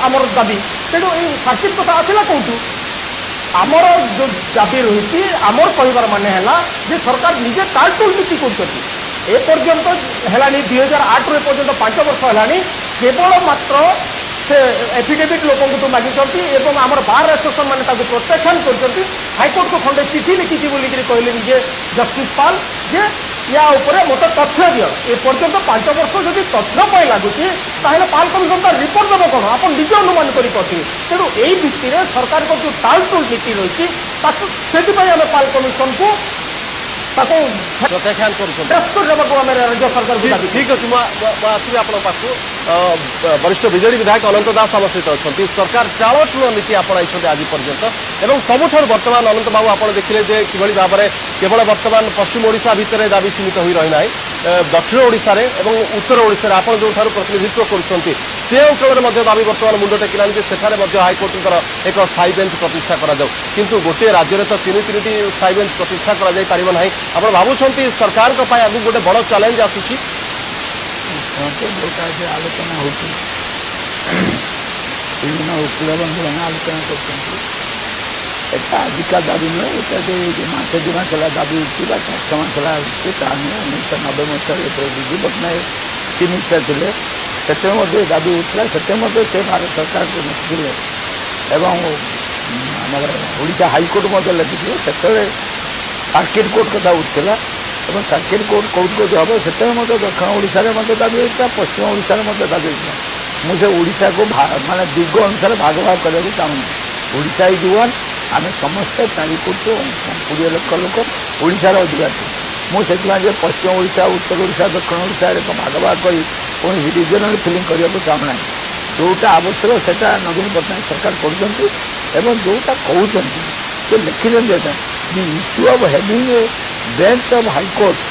आमर दाबी तेणु ये सर्किट कथा आसला कौटू आमर जो दाबी रही आमर कहबार माने है सरकार निजे टालटुल नीति करपर्यंत है 2008 रु एपर्यंत 5 वर्ष है केवल मात्र से एफिडेविट लोक तो मागिंट आमर बार एसोसिएशन मैंने प्रत्याख्यान कर हाइकोर्ट को खंडे चिठी लिखी बोलिकी कहले निजे जस्टिस पाल जे या उपरे मत तथ्य दियो एपर्यंत 5 वर्ष जदि तथ्य पाई लगुच पाल कमिशन का रिपोर्ट देव कौन आप निज अनुमान कर तेणु यही भित्ति में सरकार को जो टालटुल नीति रही से आम पाल कमिशन को प्रत्याख्यान राज्य सरकार ठीक अच्छे आसवि आप वरिष्ठ विजेडी विधायक अनंत दास आम सहित अच्छा सरकार चालटुल नीति आपणाई आज पर्यंत एवं सबुठ बर्तमान अनंत बाबू आप देखिले कि भाव में केवल बर्तमान पश्चिम ओडिशा भितर दाबी सीमित हो रही ना दक्षिण ओडिशा एवं उत्तर ओडिशा आप जो प्रतिनिधित्व कर अंचल दाबी बर्तमान मुंड टेकिलानी सेठारे हाइकोर्टर एक स्थायी बेंच प्रतिष्ठा किंतु गोटे राज्य तो 3 स्थायी बेंच प्रतिष्ठा कर आप भावुंट सरकार आगे गोटे बड़ चैलेंज आसूसी जोटा आलोचना होती विभिन्न वकील बंधु मैंने आलोचना करता आजिका दाबी नुहे ये मासे 2 मास है दाबी उठी 6 मास है उठी 1990 मसीह विजु पट्टनायक चिफ मिनिस्टर थे से दाबी उठा से भारत सरकार को लिखिले एवं आम ओडिशा हाइकोर्ट लिखिले से सर्किट कोर्ट कथा उठा और सर्किट कोर्ट कौट कौट हम से दक्षिण ओडिशा दाबी होता पश्चिम ओडिशा दाबी होता मुझे ओडिशा को माने दुर्ग अनुसार भाग भाग करने को चाहूँ ओडिशा इज वन आम समस्ते 4 कोटी 20 लाख लोक ओडिशार अधिवासी मुझे पश्चिम ओडिशा उत्तर ओडिशा दक्षिण ओडिशा एक भाग भाग कर कौन रिजनल फिलिंग करने को चाहूना जोटा आवश्यक से नवीन पट्टनायक सरकार कर जोटा कहते से लिखिं the issue of having a bench of high court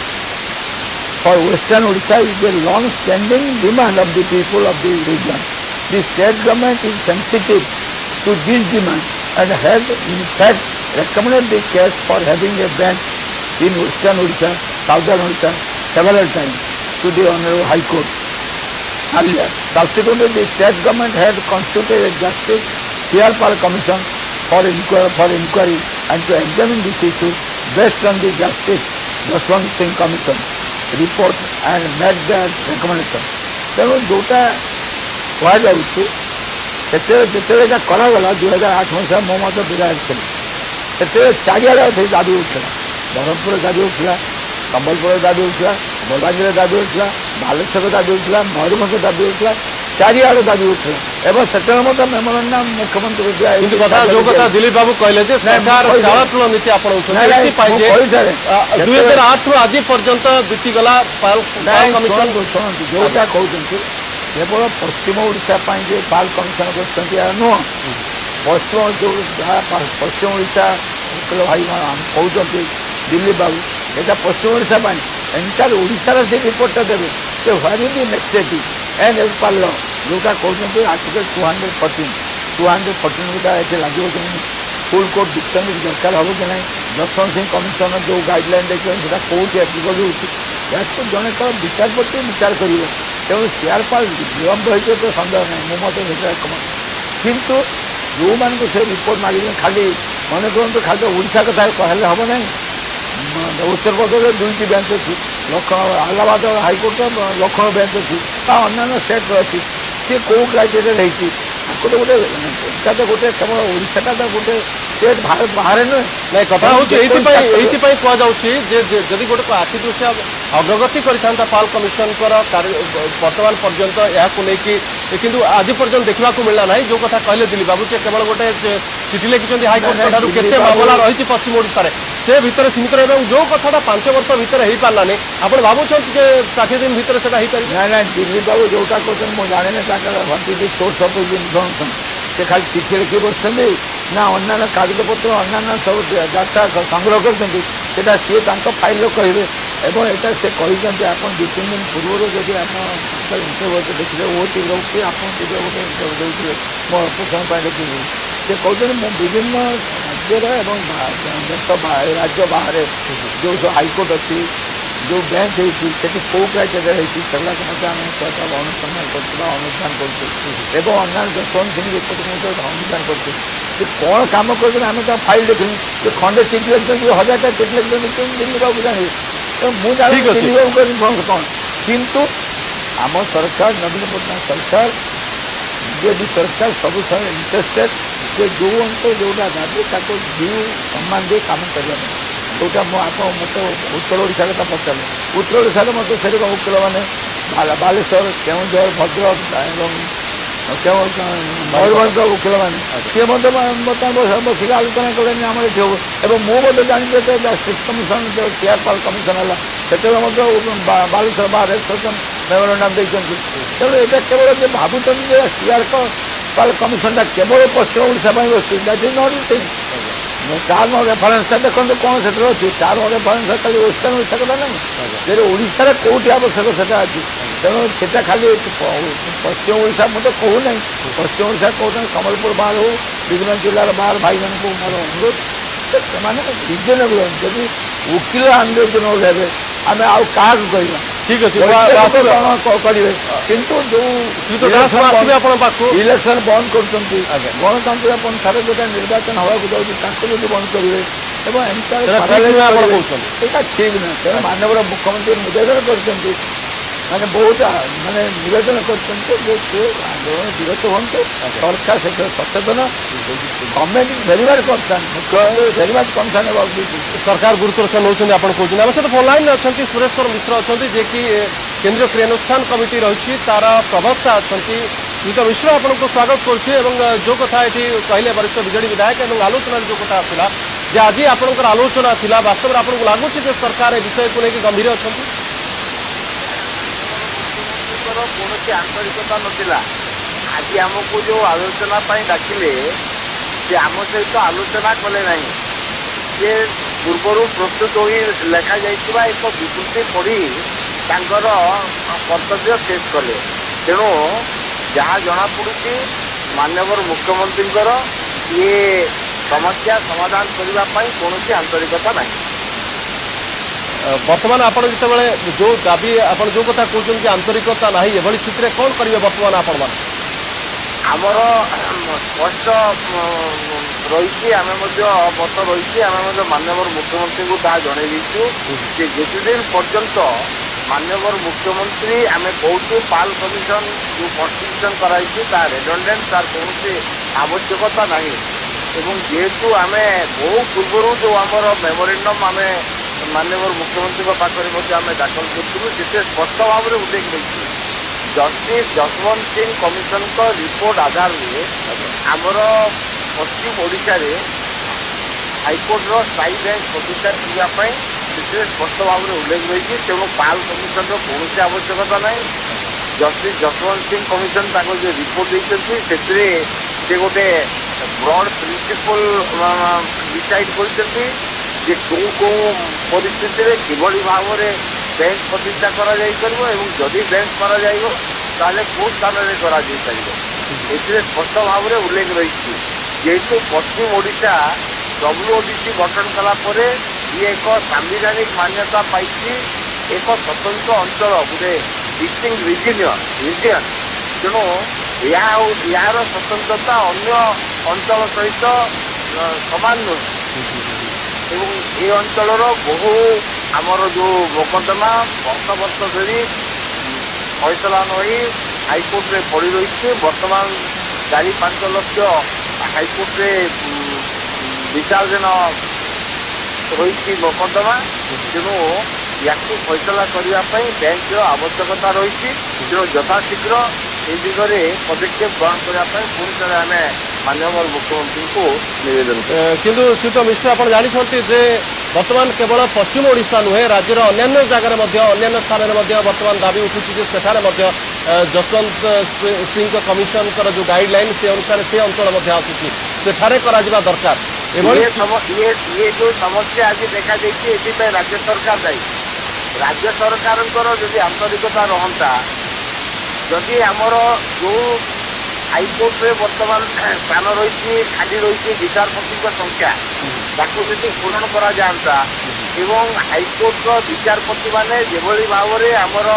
for Western Odisha is a long-standing demand of the people of the region. The state government is sensitive to this demand and has in fact recommended the case for having a bench in Western Odisha, Southern Odisha several times to the Honorable High Court. And subsequently the state government had constituted a Justice C.R. Pal Commission for inquiry and to examine this issue based on the Justice Jaswant Singh Commission report and made their recommendation. तेणु जोटा कहते कराला 2008 मसीहा मो मत विधायक थे चारिड़े दाबी उठा ब्रह्मपुर दाबी उठा संबलपुर दाबी उठा बलवाजी दाबी उठा बालेश्वर दाबी उठा मयूरभ दाबी उठा चारिड़े दाबी उठा एवं से मेमोरांडम मुख्यमंत्री କିନ୍ତୁ କଥା ଯୋଉ କଥା ଦିଲ୍ଲୀପ ବାବୁ କହିଲେ ଯେ ସରକାର ଚାଳଚଳ ନୀତି ଆପଣଉଛନ୍ତି ଏଥିପାଇଁ ଯେ 2008 ରୁ ଆଜି ପର୍ଯ୍ୟନ୍ତ ବିତିଗଲା ପାଲ୍ କମିଶନ ଶୁଣନ୍ତୁ ଯୋଉଟା କହୁଛନ୍ତି କେବଳ ପଶ୍ଚିମ ଓଡ଼ିଶା ପାଇଁ ଯେ ପାଲ୍ କମିଶନ କରିଛନ୍ତି ଏହା ନୁହଁ ପଶ୍ଚିମ ଓଡ଼ିଶା ଓକିଲ ଭାଇ କହୁଛନ୍ତି ଦିଲ୍ଲୀପ ବାବୁ ଏଇଟା ପଶ୍ଚିମ ଓଡ଼ିଶା ପାଇଁ ଏଣ୍ଟାର ଓଡ଼ିଶାର ସେ ରିପୋର୍ଟଟା ଦେବେ ସେ what is the necessity and as per लो जोटा कहते आर्टिकल 214 गुटा ये लगे फुल कोर्ट डिक्शनरी दरकार हम कि ना जसवंत सिंह कमिशन जो गाइडलाइन देखते कौटी एप्लिकेबल हो जड़े तो विचारपति विचार कर तेणु सीआर पाल विलम्ब हो तो सन्देह ना मो मत किंतु जो मान से रिपोर्ट मागे खाली मन करूँ खाली ओडिशा कथा कहले हम ना उत्तर प्रदेश 2टी बेंच अच्छी इलाहाबाद हाईकोर्ट लखनऊ बेंच अच्छी अन्य स्टेट अच्छी सी कौ क्राइटेरिया गोटे गोटे गोटे केवल ओडिशाटा तो गोटे स्टेट बाहर नुहे ନାଇଁ କଥା ହଉଛି ଏଇଥିପାଇଁ କୁହାଯାଉଛି ଯେ ଯଦି ଗୋଟେ ଆଖି ଦୃଶ୍ୟ ଅଗ୍ରଗତି କରିଥାନ୍ତା ପାଲ୍ କମିଶନଙ୍କର ବର୍ତ୍ତମାନ ପର୍ଯ୍ୟନ୍ତ ଏହାକୁ ନେଇକି କିନ୍ତୁ ଆଜି ପର୍ଯ୍ୟନ୍ତ ଦେଖିବାକୁ ମିଳିଲା ନାହିଁ ଯୋଉ କଥା କହିଲେ ଦିଲ୍ଲୀପ ବାବୁ ଯେ କେବଳ ଗୋଟେ ଚିଠି ଲେଖିଛନ୍ତି ହାଇକୋର୍ଟ ଠାରୁ କେତେ ମାମଲା ରହିଛି ପଶ୍ଚିମ ଓଡ଼ିଶାରେ ସେ ଭିତରେ ସୀମିତ ରହିବ ଏବଂ ଯୋଉ କଥାଟା 5 ବର୍ଷ ଭିତରେ ହେଇପାରିଲାନି ଆପଣ ଭାବୁଛନ୍ତି ଯେ 60 ଦିନ ଭିତରେ ସେଟା ହେଇପାରିବ ନାଇଁ ନାଇଁ ଦିଲ୍ଲୀପ ବାବୁ ଯୋଉଟା କହୁଛନ୍ତି ମୁଁ ଜାଣିନି ତାଙ୍କର ସୋର୍ସ ଅଫ୍ ଇନଫର୍ମେସନ୍ से खाली चिठी लिखी बसुँच ना अन्य कागजपत्र अन्य सब डाटा संग्रह करता सी फाइल कहे एवं यहाँ से कहते आप 2-3 दिन पूर्व जब आप इंटरव्यू देखिए ओटी रोटी आप गोटे इंटरव्यू देते मो पोषण देखिए से कहते मु विभिन्न राज्य राज्य बाहर जो सब हाईकोर्ट अच्छी जो बेंच होती कौ क्राइटेरिया होती आम अनुसंधान अनुधान कर अन्य जसवंत सिंह रिपोर्ट अनुधान कर कौन कम कर आम तो फाइल देखनी खंडे चिठी लिखते 1000टा चिठी लिखते दिल्ली बाबू जाने मुझे इनफर्मेशन कौन किंतु आम सरकार नवीन पट्टनायक सरकार बीजेपी सरकार सब इंटरेस्टेड जे जो अंतर जोटा दाबी ड्यू सम्मान दे कम करने जोटा आप मत उत्तर ओडिशा कथा पचारे उत्तर ओडिशा मत से वकिल मैंने बालेश्वर केउझर भद्रक मयूरभ वकिल मैंने सी बसिक आलोचना कले आम ये मुझे जानी जस्टिस कमिशन जो सीआर पाल कमिशन है से बालेश्वर बार मेमोरांडम देखते तेणु यहाँ केवल भावुं सीआर पाल कमिशन केवल पश्चिम ओडिशा बस दैट इज नॉट थिंग तार रेफरेन्स देखो कौन से अच्छी तार रेफरेन्स खाली वेस्टर्न ओडिशा कथा ना ओडिशा कौटी आवश्यक से अच्छी तेणु से खाली पश्चिम ओडिशा मुझे कहूना पश्चिम ओडिशा कहते संबलपुर बाहर हो विभिन्न जिलार बाहर भाई मान को मोर अनुरोध से रिजनेबल जब वकिल आंदोलन हे आम आउ क्या कहना ठीक अच्छे करेंगे किंतु जो इलेक्शन बंद कर गणतंत्र पंथार जो निर्वाचन हवा जाऊँगी बंद करेंगे ठीक ना तेना माननीय मुख्यमंत्री निवेदन कर मैंने बहुत माने निवेदन आंदोलन विरत हूँ सरकार से सचेतन government very much concern very much concern about सरकार गुरुत्व से नौकरी आप कहते आम सहित फोन लाइन अच्छा सुरेश्वर मिश्र अच्छा जे कि केंद्रीय क्रियानुष्ठान कमिटी रही तार प्रवक्ता अच्छा युक्त मिश्र आपको स्वागत करुच्छे जो कथा ये कहले वरिष्ठ विजेडी विधायक और आलोचना जो कथा आसला जे आज आपंकर आलोचना थिला वास्तव में आपको लगुच सरकार ए विषय को लेकिन गंभीर अच्छा कौन आंतरिकता नाला आज आमको जो आलोचना डाकिले से आम सहित आलोचना कले ना सी पूर्वर प्रस्तुत हो लेखा जाइए एक विवृत्ति पढ़ी कर्तव्य शेष कले तेणु जहाँ जना पड़ी माननीय मुख्यमंत्री ये समस्या समाधान करने कौन आंतरिकता ना बर्तमान आप जो दाबी आप जो कथा कहते आंतरिकता ना ये स्थित में कौन करेंगे बर्तमान आपण आमर स्पष्ट रही आम मत रही आम माननीय मुख्यमंत्री को जहाँ जनईचु जिते दिन पर्यंत माननीय मुख्यमंत्री आम कहूँ पाल कमिशन जो कन्स्टिट्यूशन कराई रेडंडेंट तार कौन आवश्यकता ना जेहेतु आम बहु पूर्व जो आमर मेमोरेंडम आम माननीय मुख्यमंत्री पाखे आम दाखल करूँ जिते स्पष्ट भाव में उल्लेख रही जस्टिस जसवंत सिंह कमिशन का रिपोर्ट आधार में आमर पश्चिम ओडिशा रे हाईकोर्टर स्थायी बेंच प्रतिष्ठा करने स्पष्ट भाव में उल्लेख रही तेणु पाल कमिशन कौन आवश्यकता ना जस्टिस जसवंत सिंह कमिशन जो रिपोर्ट देते से गोटे ब्रॉड प्रिंसिपल डिसाइड कर परिस्थिति किभली भाव में बेंच प्रतिष्ठा करी बेंच कर कौ स्थान में कर स्पष्ट भाव में उल्लेख रही जेहेतु पश्चिम ओडिशा WODC गठन कलापर ये एक संवैधानिक मान्यता पाई एक स्वतंत्र अंचल गोटे डिस्टिंक्ट रिजन तेणु यार स्वतंत्रता अन्य अंचल सहित समान नुहे ये अंचल बहु आमर जो मोकदमा वर्ष धरी फैसला नई हाईकोर्ट में पड़ रही बर्तमान 4-5 लक्ष हाईकोर्ट में विचाराधीन रही मोकदमा तेणु या फैसला करने बेंच आवश्यकता रही तेणु यथाशीघ्र ये दिगरे पदक्षेप ग्रहण करने पुणी आम माननीय मुख्यमंत्री को निवेदन किंतु श्रीयुत मिश्र आप जानते जे बर्तमान केवल पश्चिम ओडिशा नुहे राज्यर अन्य जगार अन्य स्थान में बर्तमान दाबी उठुची सेठारे जसवंत सिंह कमिशन जो गाइडलाइन से अनुसार से अंचल आसूसी सेठारे करा दरकार ये जो समस्या आज देखा ये राज्य सरकार दायी राज्य सरकार जदि आंतरिकता रहता जदि आमर जो हाईकोर्ट में बर्तमान स्थान रही खाली रही विचारपति संख्या ताकू यदि पूरण करा जाता एवं हाईकोर्ट विचारपति माने जेभली भाव में आमर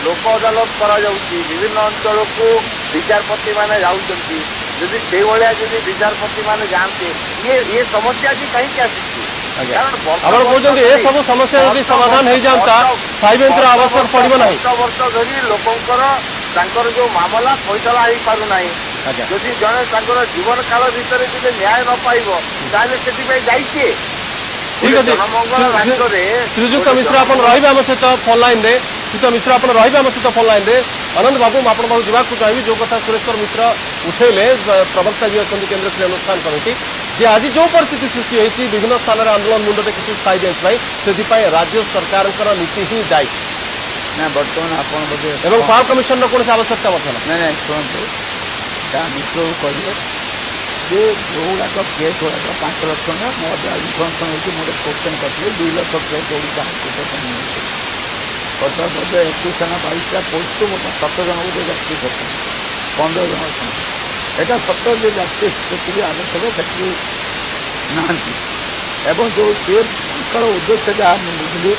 लोक अदालत करा विभिन्न अंचल को विचारपति माने जाउछंती यदि से भाया यदि विचारपति माने जानते ये समस्या जी कहीं आसी सब समस्या यदि समाधान हो जाता स्थायी बेंच आवश्यक पड़ो ना वर्ष धरी लोकर जो मामला फैसला हो पारना जदि जड़े जीवन काल भितर न्याय न पाइब जाइए ठीक अच्छे श्रीजुक्त मिश्र आप आम सहित फोन लाइन रे श्रीजुक्त मिश्र आप आम सहित फोन लाइन रे आनंद बाबू मुझे जावाक चाहिए जो कथा सुरेश्वर मिश्र उठेले प्रवक्ता जी अच्छा केन्द्रीय क्रिया अनुष्ठान कमिटी जे आज जो परिस्थिति सृष्टि होती विभिन्न स्थान में आंदोलन मुंड टेकी स्थायी बेंच से राज्य सरकार नीति ही दायी ना बर्तमान आप पावर कमिशन कौन आवश्यकता ना शुणु जहाँ मिश्र कहे जे जो गुड़ाक केस गुड़ाक 5 लाख टका मो इनफर्मेशन होती मुझे क्वेश्चन करते 2 लाख केस ओडिशा हाईकोर्ट बर्तमान बोधे 21 थाना 22टा पोस्ट को 7 जन को जस्टिस अच्छा 15 जन अच्छा यहाँ सत्तर जो जस्टिस जी आवश्यक से ना जो सी उद्देश्य जहाँ बुझे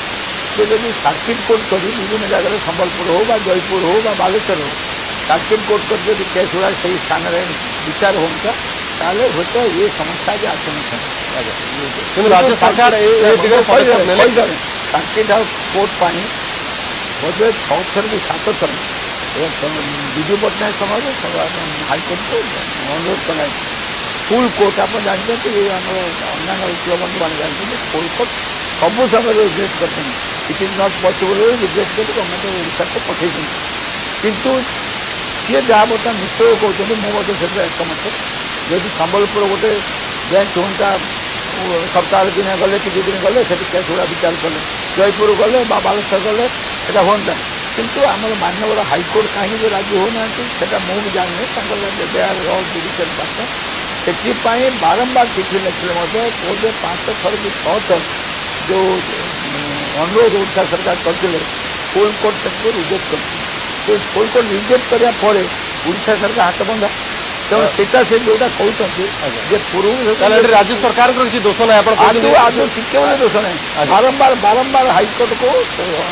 से जब सर्किट कोर्ट कर विभिन्न जगह संबलपुर हो जयपुर हो बालेश्वर हो सर्किट कोर्ट कर केस गुड़ा से स्थान में विचार होता ताले होता ये समस्या भी आसन राज्य सरकार सर्किट हाउस कोर्ट पाई बोधे 6 थर कि 7 थर विजु पट्टनायक समय हाईकोर्ट को अनुरोध कर फुल कोर्ट आप जानते ये आम अन्य वकील बंधु मैंने जानते फुल कोर्ट सब समय रिग्रेट करते it is not possible regret कर गवर्नमेंट ओडिशा को पठे किंतु सी जहाँ बर्तमान निश्चय कहते मुझे से एकमत जदि संबलपुर गोटे बेंच होता सप्ताह दिन गले कि 2 दिन गले से केस गुड़ा विचार कले जयपुर गले बालेश्वर गले এটা হুঁটা কিন্তু আমার মাননীয় হাইকোর্ট কাহিঁকি রাজি হোনা সেটা মু भी জানি দে আর অল জুডিশিয়াল পার্সন ସେଥିପାଇଁ ବାରମ୍ବାର ଚିଠି ଲେଖିଲେ ମଧ୍ୟ ବୋଧେ 5 ଥର କି 6 ଥର ଯେଉଁ ଅନୁରୋଧ ଓଡ଼ିଶା ସରକାର କରିଥିଲେ ଫୁଲ୍ କୋର୍ଟ ତାକୁ ରିଜେକ୍ଟ କରିଥିଲେ ସେ ଫୁଲ୍ କୋର୍ଟ ରିଜେକ୍ଟ କରିବା ପରେ ଓଡ଼ିଶା ସରକାର ହାତବନ୍ଧା ତେଣୁ ସେଟା ସେ ଯେଉଁଟା କହୁଛନ୍ତି ଯେ ପୂର୍ବରୁ ରାଜ୍ୟ ସରକାରଙ୍କର କିଛି ଦୋଷ ନାହିଁ ଆପଣ କହୁଛନ୍ତି ଆଦୌ ଟିକେ ବୋଲି ଦୋଷ ନାହିଁ ବାରମ୍ବାର ହାଇକୋର୍ଟକୁ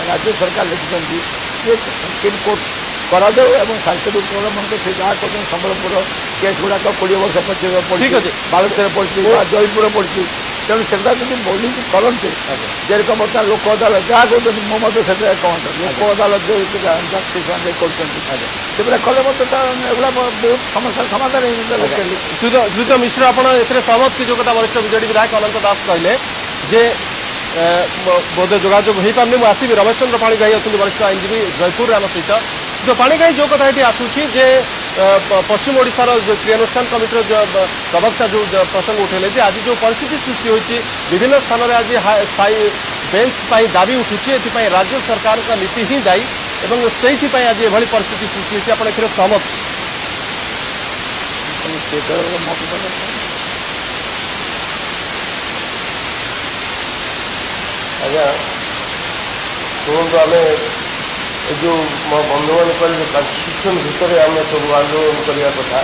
ରାଜ୍ୟ ସରକାର ଲେଖିଛନ୍ତି ଯେ ସୁପ୍ରିମ୍ କୋର୍ଟ କରାଯାଉ ଏବଂ ସାଂସଦ ଉପମନ୍ତ୍ରୀ ସେ ଯାହା କରୁଛନ୍ତି ସମ୍ବଲପୁର କେସ୍ ଗୁଡ଼ାକ 20 ବର୍ଷ ପର୍ଯ୍ୟନ୍ତ ପଡ଼ିଛି ବାଲେଶ୍ୱର ପଡ଼ିଛି ଜୟପୁର ପଡ଼ିଛି ତେଣୁ ସେଟା ଯଦି ବୋଲିକି କରନ୍ତେ ଯେରକମ ବର୍ତ୍ତମାନ ଲୋକ ଅଦାଲତ ଯାହା କରୁଛନ୍ତି ମୋ ମଧ୍ୟ ସେଥିରେ ଏକମତ ଲୋକ ଅଦାଲତ ଜଷ୍ଟିସ୍ ମାନେ କରୁଛନ୍ତି ସେଗୁଡ଼ା କଲେ ମଧ୍ୟ ଏଗୁଡ଼ା ବହୁତ ସମସ୍ୟାର ସମାଧାନ ହେଇଯାନ୍ତା। ଶ୍ରୀଯୁକ୍ତ ମିଶ୍ର ଆପଣ ଏଥିରେ ସହମତ କି ଯେଉଁ କଥା ବରିଷ୍ଠ ବିଜେଡି ବିଧାୟକ ଅନନ୍ତ ଦାସ କହିଲେ ଯେ ବୋଧେ ଯୋଗାଯୋଗ ହୋଇପାରୁନି ମୁଁ ଆସିବି ରମେଶ ଚନ୍ଦ୍ର ପାଣିଗ୍ରାହୀ ଅଛନ୍ତି ବରିଷ୍ଠ ଆଇନଜୀବୀ ଜୟପୁରରେ ଆମ ସହିତ जो पाणीग्राही जो कथा ये आसूची जे पश्चिम ओडिशार जो क्रियानुष्ठान कमिटर प्रवक्ता जो प्रसंग उठेले जे आज जो परिस्थिति सृष्टि होती विभिन्न स्थान में आज स्थायी बेंच दाबी उठुची एथि राज्य सरकार का नीति ही दायी एवं से आज ये परिस्थिति सृष्टि होती आप ए सहमत आज्ञा शुणु आम जो बंधु मैंने कहले कन्स्टिट्यूशन भितर आम सब आंदोलन करने कथा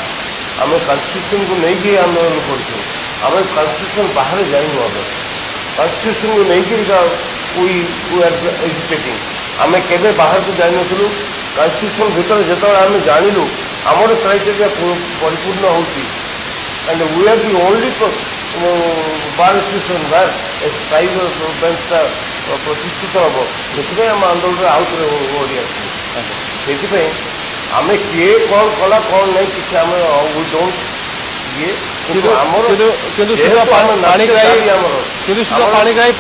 आम कन्स्टिट्यूशन को लेकिन आंदोलन करूँ आम कन्स्टिट्यूशन बाहर जाइनु आम कन्स्टिट्यूशन को लेकिन एजुकेटिंग आम केवे बाहर को जाइनु कन्स्टिट्यूशन भितर जो आम जानलु आमर क्राइटेरिया परिपूर्ण होती and we are the only bar institution bar स्थायी बेंचटा प्रतिष्ठित हम से आम आंदोलन आउ थे ओडिया से आम किए कौन कला कौन नहीं कि आम we don't Panigrahi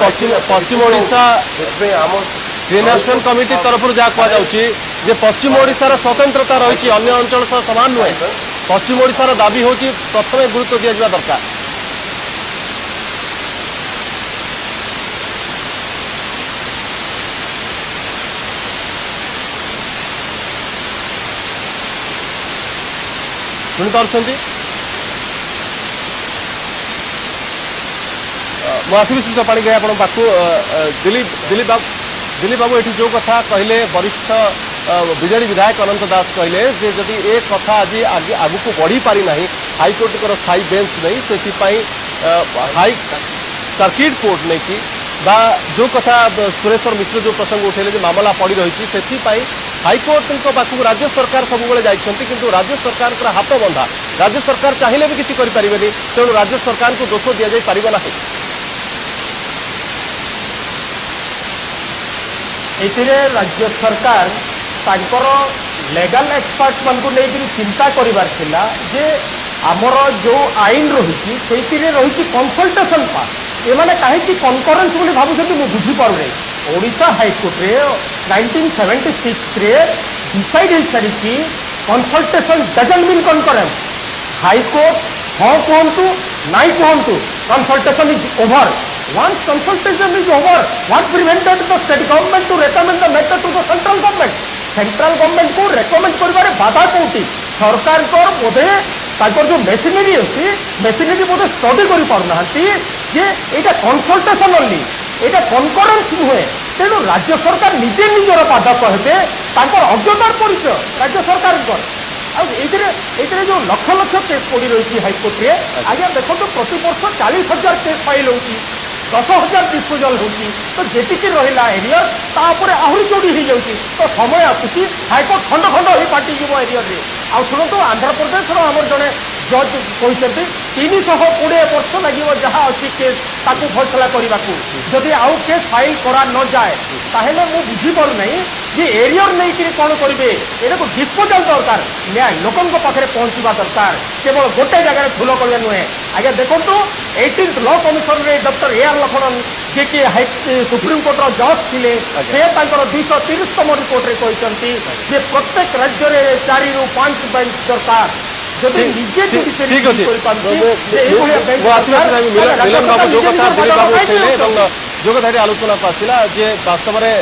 Paschim Odisha Kriyanusthan committee तरफ जहाँ कहुचे पश्चिम ओडिशार स्वतंत्रता रही अन्य अंचल सह समान नुहे पश्चिम ओडिशार दाबी हूँ प्रथम गुरुत्व दि जावा दरकार शुणिपार्टी मुझे श्री पाणीग्राही आप पाखु दिलीप बाबू ये जो कथा कहले वरिष्ठ विजेडी विधायक अनंत दास कहले जे जदि ए कथा आज आगु को बढ़ी पारि नाही हाईकोर्ट को स्थायी बेंच नहीं से हाई सर्किट कोर्ट नहीं कि बा जो कथा सुरेश्वर मिश्र जो प्रसंग उठेले मामला पड़ी रही से हाईकोर्ट पाखक राज्य सरकार सब किंतु राज्य सरकार हाथ बंधा राज्य सरकार चाहिए भी किसी करें तेणु राज्य सरकार को दोष दि जापर ना एथिरे राज्य सरकार तांकर लेगाल एक्सपर्ट मान को लेकर चिंता करिबार थिला जे आमर जो आईन रही से रही कनसल्टेशन पार्ट ये मैंने कहीं कनकरेन्स बोली भावुं मुझे बुझीपार नहीं ओडिशा हाईकोर्ट रे 1976 रे डिसाइड हो सारी consultation doesn't mean concurrence high court हाँ कहतु नाई कहतु consultation is over once consultation is over what prevented the state government to recommend the matter to the central government को recommend करिबारे बाधा कोठी सरकार को बोधे ताकर जो मेसिनरी अछि मेसिनरी बोधे स्टडी करि पारनांती जे एटा कंसल्टेशन ओनली एटा कनकरेन्स नुहे तेणु राज्य सरकार निजे निजर बाधा कहते ताकर अज्ञतार परिचय राज्य सरकार एथिरे जो लक्ष लक्ष केस पड़ी रही हाईकोर्ट रे आज्ञा देखो प्रति वर्ष 40,000 केस फाइल होती 10,000 डिस्पोजल होती तो जेतिकी रहा एरिया तापर आहरी जोड़ी हो जाती तो समय आसूसी हाईकोर्ट खंड खंड हो फाटिज एरिया आ शुणु आंध्रप्रदेश आमर जड़े जज कहते 320 वर्ष लगे जहाँ अच्छी केस ताकू फैसला करने को जदि आउ केस फाइल करा न जाए ताहले मु बुझीपार नहीं जे एरियर नहीं कौन करेंगे ये डिस्पोजल दरकार न्याय लोकों पाखे पहुँचवा दरकार केवल गोटे जगह ठूल करवा नुहे आज्ञा देखो 18th लॉ कमिशन रे डॉक्टर ए आर लक्ष्मणन जे कि सुप्रीमकोर्टर जज थे से 230तम रिपोर्ट रे कहते जे प्रत्येक राज्य में 4 ରୁ 5 बेंच दरकार जदि निजे ठीक अच्छे मिलन बाबू जो कथा दिलीप बाबू कहले जो कथा आलोचना को आसला जे वास्तव में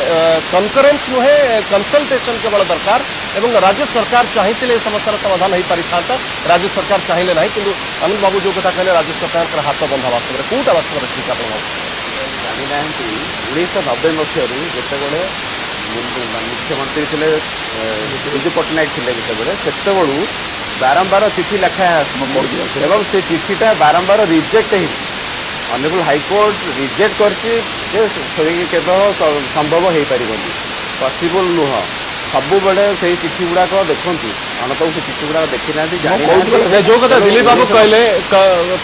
कनकरेन्स नुहे कंसल्टेशन केवल दरकार एवं राज्य सरकार चाहिए समस्यार समाधान हो पारि था राज्य सरकार चाहिए ना कि अनिल बाबू जो कथा कहले राज्य सरकार हाथ बंधा वास्तव में कौटा वास्तव में ठीक आप जानी ना 1990 मसीह जितेबले मुख्यमंत्री थे विजु पट्टनायक थे जितेबू बारंबार चिठी लेखा एवं से चिठीटा बारंबार रिजेक्ट हो ऑनरेबल हाईकोर्ट रिजेक्ट करके संभव हो पार पॉसिबल नुह सबुबले से चिठी गुड़ाक देखु अनतबाबू से चिठी गुड़ाक देखी ना जो कथा दिलीप बाबू कहले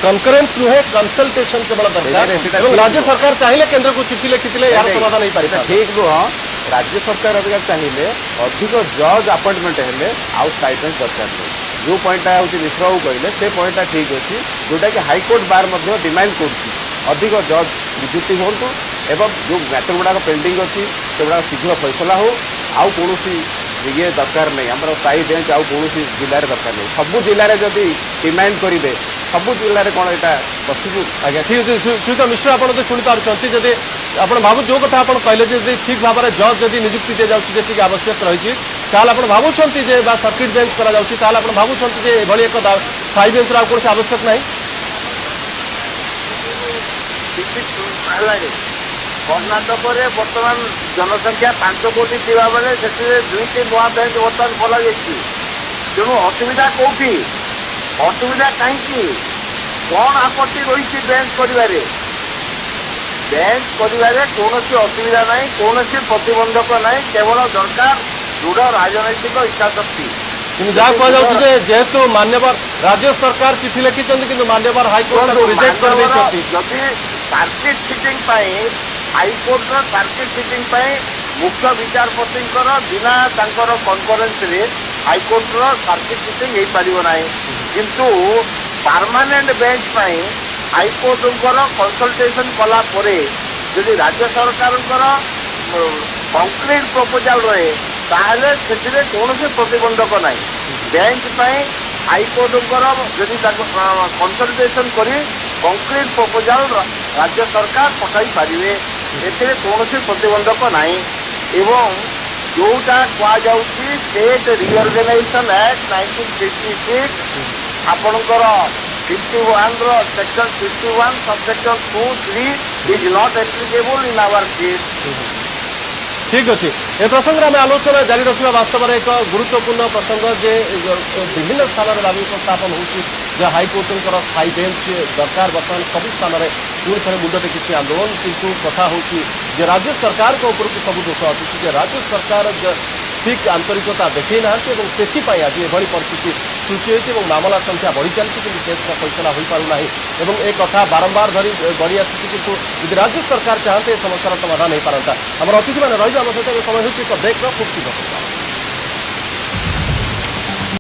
कनकरेन्स नुहे कंसल्टेशन केवल दरकार राज्य सरकार चाहिए केंद्र को चिठी लिखी यार समाधान हो पारि ठीक नुह राज्य सरकार अगर चाहिए अधिक जज अपॉइंटमेंट हेले आउ स्टाइपेंड दरकार नहीं जो पॉइंटा हूँ मिश्र बाबू कहले से पॉइंटा ठीक अच्छी जोटा कि हाईकोर्ट बार डिमांड कर अधिक जज नियुक्ति हूँ एवं जो मैटर गुड़ाक पेंडिंग अच्छी से गुड़ा शीघ्र फैसला हो आउ कौन ये दरकार नहीं आम स्थायी बेंच आउ कौन जिले में दरकार नहीं सबू जिले में जब डिमांड करेंगे सबू जिले में कौन यहाँ पसिबल आज्ञा ठीक अच्छे श्रीयुत मिश्र आप शुणिपार्टी जब आप भाव जो कथा आप कहले ठीक भाव में जज जब नियुक्ति दी जाए जी आवश्यक रही आप भावुं सर्किट बेंच कर भावुं एक स्थायी बेंच कौन आवश्यक ना कर्णाटक में बर्तमान जनसंख्या 5 कोटी थी बेले से 2टी नुआ बेंच बर्तमान खोल तेणु असुविधा कौटी असुविधा कहीं कौन आपत्ति रही बेंच करें कौन असुविधा ना कौन प्रतिबंधक ना केवल दरकार दृढ़ राजनैतिक इच्छाशक्ति जहाँ कह जेहेतु मान्यवर राज्य सरकार चिठी लिखिं कि मान्यवर हाईकोर्ट रिजेक्ट कर circuit sitting high court circuit sitting मुख्य विचारपति बिना कन्फरेन्स हाईकोर्ट सर्किट सिटिंग हो पार ना किंतु परमानेंट बेंच हाईकोर्ट कंसल्टेशन कला जदि राज्य सरकार कंक्रीट प्रपोजाल रहे ताहले से कौन प्रतिबंधक ना बेंच हाईकोर्ट जदि कंसल्टेशन कर कंक्रीट प्रपोजाल राज्य सरकार पठाई पारे ए कौन प्रतिबंधक ना एवं जोटा कहुँ स्टेट रिअर्गनाइजेशन एक्ट 1956 आपणकर 51 section 51 subsection 2-3 is not applicable in our case ठीक अच्छे ए प्रसंग में आलोचना जारी रखा वास्तव में एक गुरुत्वपूर्ण प्रसंग जे विभिन्न स्थान में दाबी उपस्थापन हो हाईकोर्ट स्थायी बेंच दरकार बर्तमान सब स्थान में पुणी थे मुंड टेकी आंदोलन किंतु कथा हूँ राज्य सरकार ऊपर सब दोष आसूँ राज्य सरकार ठीक आंतरिकता देखी ना आज ये परिस्थिति सृष्टि होती मामला संख्या बढ़ी चलती कि केसर फैसला हो पारना ए कथा बारंबार धरी बढ़ी आसी किंतु यदि राज्य सरकार चाहते समस्यार समाधान हो पारता आम अतिथि मैंने रही सहित समय हो ब्रेक खूब शीघ्र